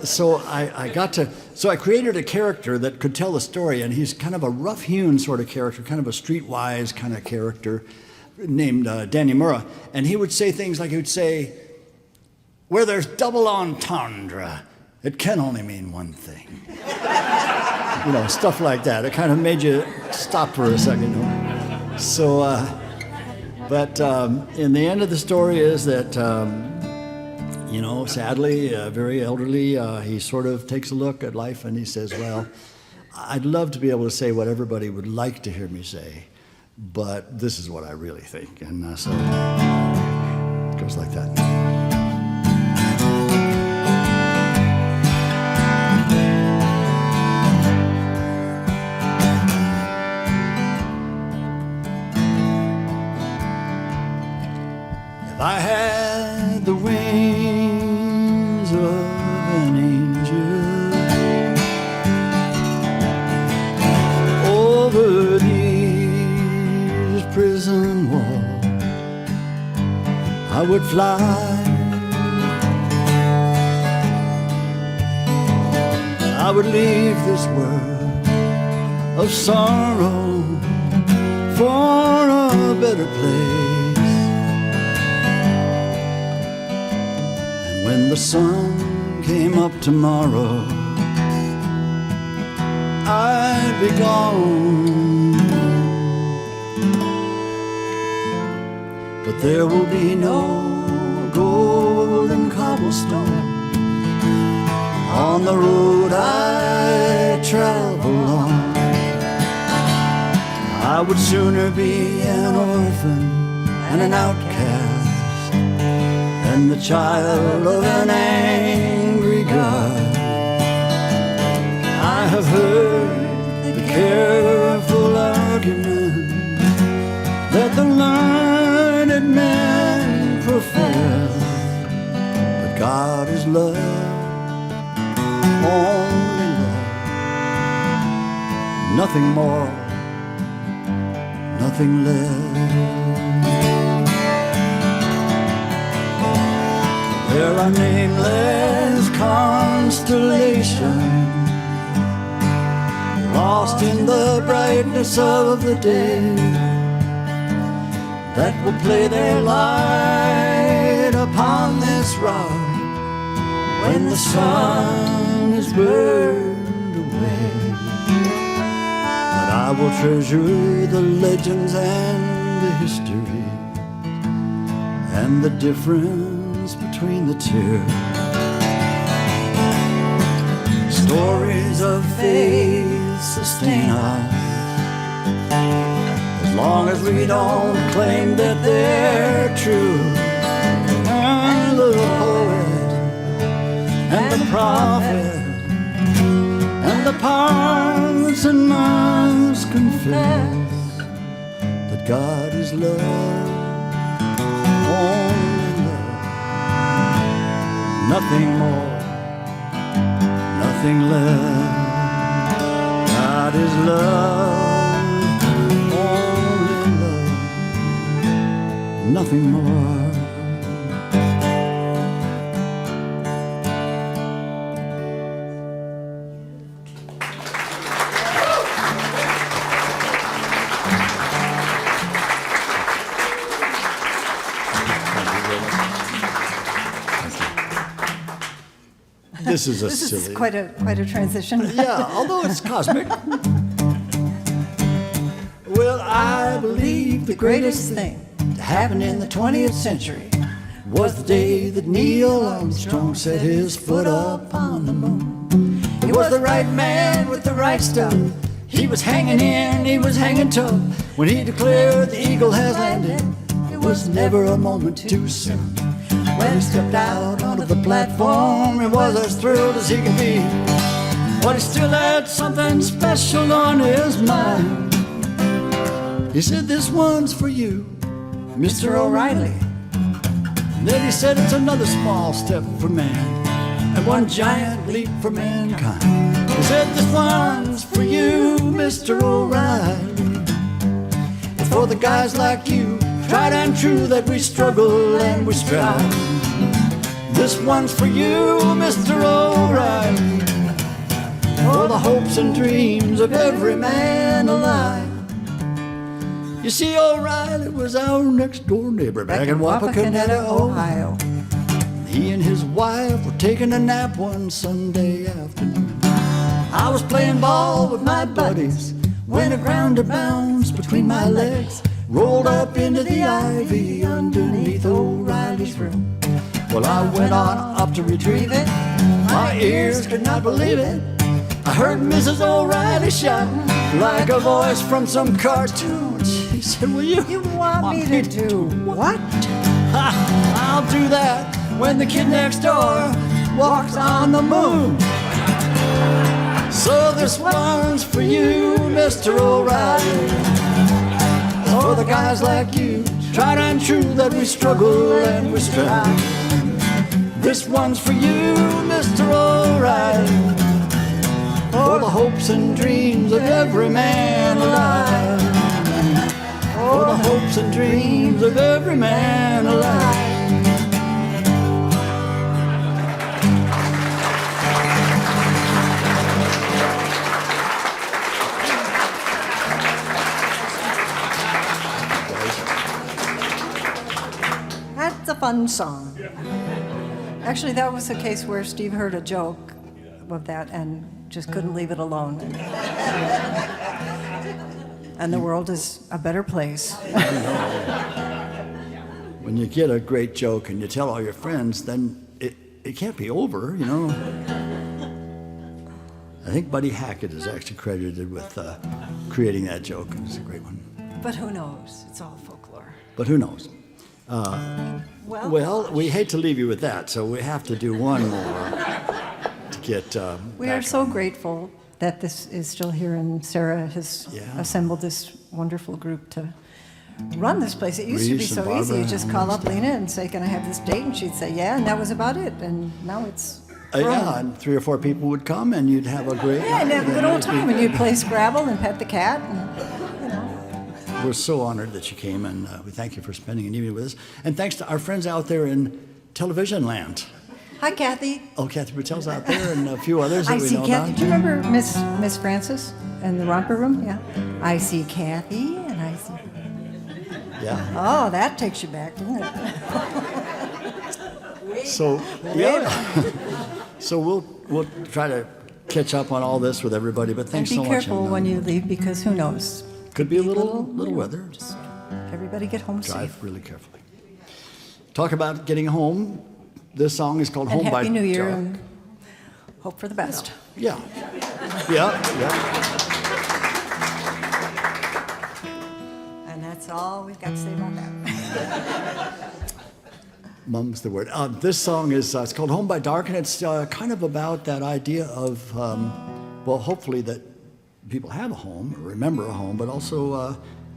so I created a character that could tell the story, and he's kind of a rough-hewn sort of character, kind of a streetwise kind of character named Danny Murrah. And he would say things like, he would say, where there's double entendre, it can only mean one thing. Stuff like that. It kind of made you stop for a second. So, but in the end of the story is that, sadly, very elderly, he sort of takes a look at life and he says, well, I'd love to be able to say what everybody would like to hear me say, but this is what I really think. And so it goes like that. I had the wings of an angel over these prison walls, I would fly. I would leave this world of sorrow for a better place. When the sun came up tomorrow, I'd be gone. But there will be no golden cobblestone on the road I travel on. I would sooner be an orphan and an outcast and the child of an angry God. I have heard the careful argument that the learned men profess, but God is love, only love, nothing more, nothing less. There are nameless constellations lost in the brightness of the day that will play their light upon this rock when the sun is burned away. But I will treasure the legends and the history and the difference between the two. Stories of faith sustain us as long as we don't claim that they're true. And the poet and the prophet and the parson must confess that God is love, only love, nothing more, nothing less. God is love, only love, nothing more. This is This silly. is quite a transition. Yeah, although it's cosmic. Well, I believe the greatest thing to happen in the 20th century was the day that Neil Armstrong set his foot up on the moon. He was the right man with the right stuff. He was hanging in, he was hanging tough. When he declared the eagle has landed, it was never a moment too soon. When he stepped out onto the platform, he was as thrilled as he could be. But he still had something special on his mind. He said, "This one's for you, Mr. O'Reilly." Then he said, "It's another small step for man, and one giant leap for mankind." He said, "This one's for you, Mr. O'Reilly. It's for the guys like you, tried and true, that we struggle and we strive. This one's for you, Mr. O'Reilly, for the hopes and dreams of every man alive." You see, O'Reilly was our next door neighbor back in Wapakoneta, Ohio. He and his wife were taking a nap one Sunday afternoon. I was playing ball with my buddies when a grounder bounced between my legs, rolled up into the ivy underneath O'Reilly's room. Well, I went on up to retrieve it. My ears could not believe it. I heard Mrs. O'Reilly shouting like a voice from some cartoon. She said, "Well, you want me to do what?" "I'll do that when the kid next door walks on the moon." So this one's for you, Mr. O'Reilly, for the guys like you, tried and true, that we struggle and we strive. This one's for you, Mr. O'Reilly, for the hopes and dreams of every man alive. For the hopes and dreams of every man alive. That's a fun song. Actually, that was a case where Steve heard a joke of that and just couldn't leave it alone. And the world is a better place. When you get a great joke and you tell all your friends, then it can't be over, you know. I think Buddy Hackett is actually credited with creating that joke. It's a great one. But who knows? It's all folklore. But who knows? Well, we hate to leave you with that, so we have to do one more to get We are so grateful that this is still here, and Sarah has assembled this wonderful group to run this place. It used to be so easy. You just call up Lena and say, "Can I have this date?" And she'd say, "Yeah," and that was about it. And now it's yeah, and 3 or 4 people would come, and you'd have a great and have a good old time. And you'd play Scrabble and pet the cat. And, you know. We're so honored that you came, and we thank you for spending an evening with us. And thanks to our friends out there in television land. Hi, Kathy. Oh, Kathy Patel's out there, and a few others that I we see know Kathy. about. Do you remember Miss Francis in the romper room? Yeah. I see Kathy, and I see. Yeah. Oh, that takes you back, doesn't it? So so we'll try to catch up on all this with everybody. But thanks and so be much. careful when you leave, because who knows? Could be a little weather. Just everybody get home Drive safe. really carefully. Talk about getting home. This song is called And Home by Happy New Year, Dark. and hope for the best. Yeah. And that's all we've got to say about that. Mum's the word. This song is it's called Home by Dark, and it's kind of about that idea of, well, hopefully that people have a home, or remember a home, but also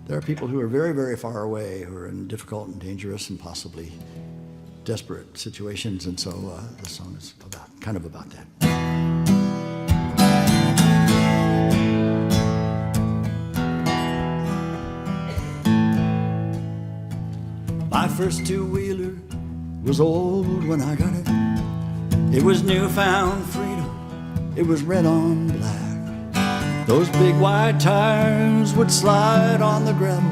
there are people who are very, very far away, who are in difficult and dangerous and possibly desperate situations, and so this song is kind of about that. My first two-wheeler was old when I got it. It was newfound freedom. It was red on black. Those big white tires would slide on the gravel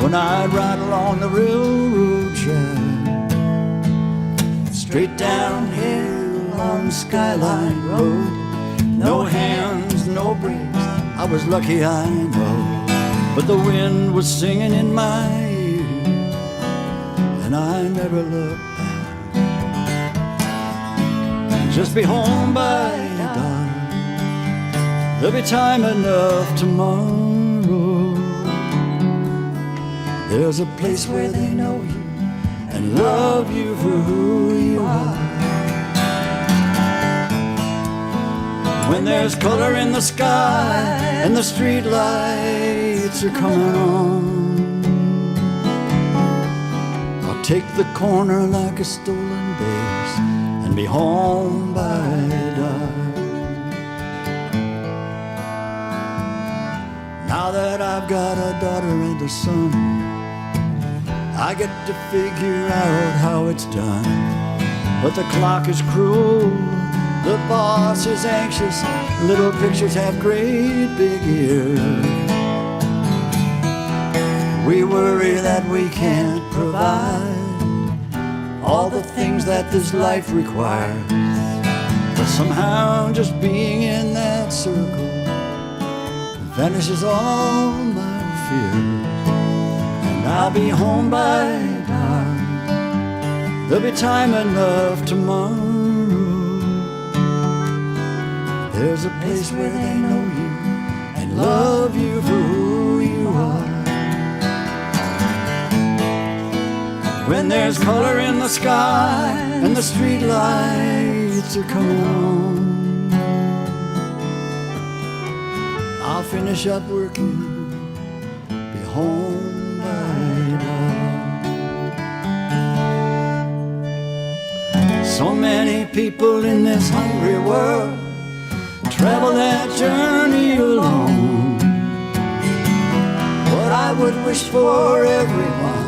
when I'd ride along the railroad track. Straight downhill on Skyline Road. No hands, no brakes, I was lucky, I know. But the wind was singing in my ear, and I never looked back. Just be home by dark, there'll be time enough tomorrow. There's a place where they know you and love you for who you are. When there's color in the sky and the street lights are coming on, I'll take the corner like a stolen base and be home by dark. Now that I've got a daughter and a son, I get to figure out how it's done. But the clock is cruel, the boss is anxious, little pictures have great big ears. We worry that we can't provide all the things that this life requires. But somehow just being in that circle vanishes all my fears. And I'll be home by dark, there'll be time enough tomorrow. There's a place where they know you and love you for who you are. When there's color in the sky and the street lights are coming on, I'll finish up working, be home by dark. So many people in this hungry world travel that journey alone. What I would wish for everyone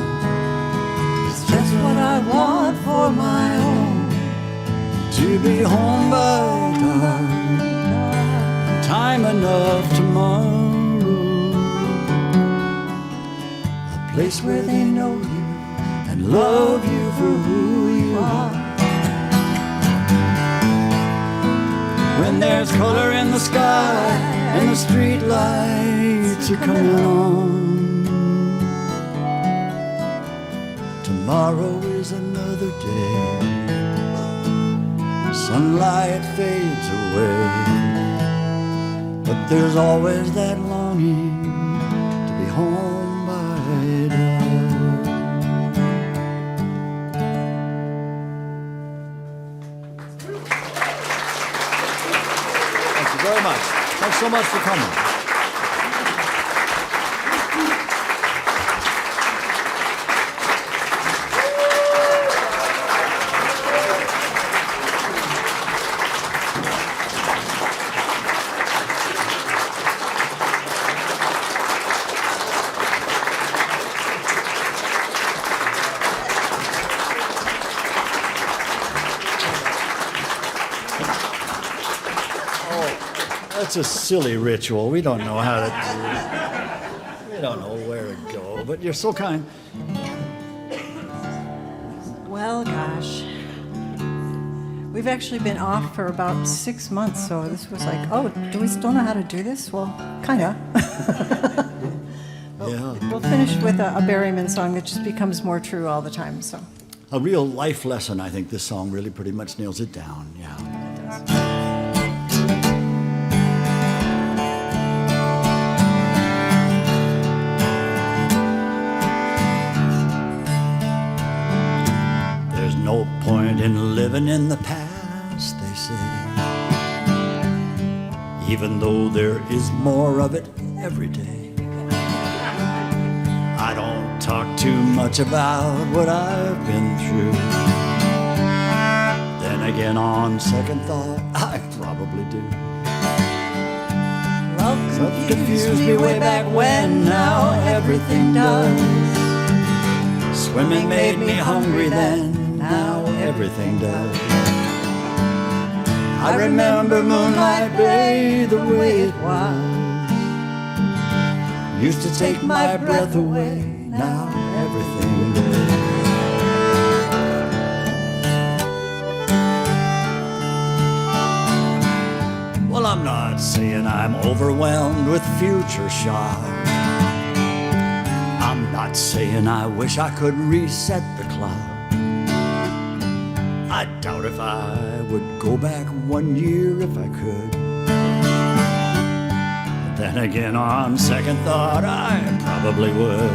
is just what I want for my own. To be home by dark, time enough tomorrow. A place where they know you and love you for who you are. When there's color in the sky and the street lights are coming on, tomorrow is another day. Sunlight fades away, but there's always that longing to be home by dark. Thank you very much. Thanks so much for coming. It's a silly ritual. We don't know how to do it. We don't know where to go, but you're so kind. Well, gosh. We've actually been off for about 6 months, so this was like, oh, do we still know how to do this? Well, kinda. Yeah. We'll finish with a Berryman song that just becomes more true all the time, so. A real life lesson, I think this song really pretty much nails it down, yeah. It does. No point in living in the past, they say, even though there is more of it every day. I don't talk too much about what I've been through. Then again, on second thought, I probably do. Love confused me way back when, now everything does. Swimming made me hungry then, now everything does. I remember Moonlight Bay the way it was. Used to take my breath away, now everything does. saying I'm overwhelmed with future shock. I'm not saying I wish I could reset the clock. I doubt if I would go back 1 year if I could. But then again, on second thought, I probably would.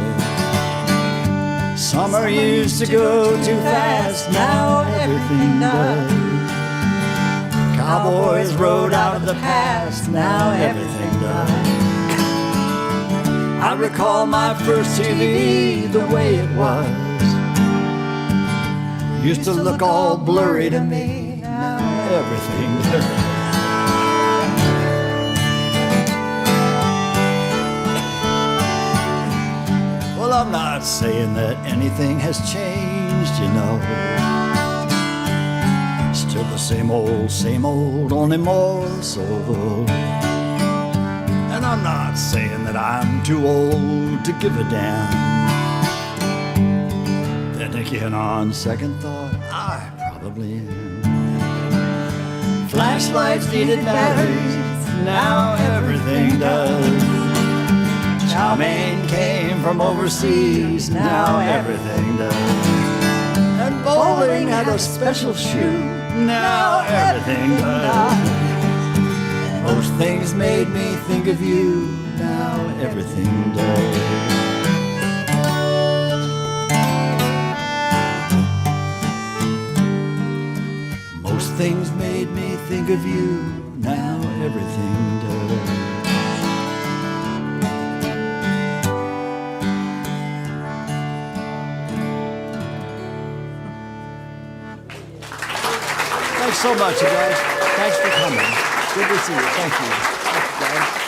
Summer used to go too fast, now everything does. Cowboys rode out of the past, now everything does. I recall my first TV the way it was. Used to look all blurry to me, now everything does. Well, I'm not saying that anything has changed, you know. Still the same old, only more so. And I'm not saying that I'm too old to give a damn. Then again, on second thought, I probably am. Flashlights needed batteries, now everything does. Chow mein came from overseas, now everything does. And bowling had a special shoe, now everything does. Most things made me think of you, now everything does. Most things made me think of you, now everything does. Thanks so much, you guys. Thanks for coming. Good to see you. Thank you. Thanks, guys.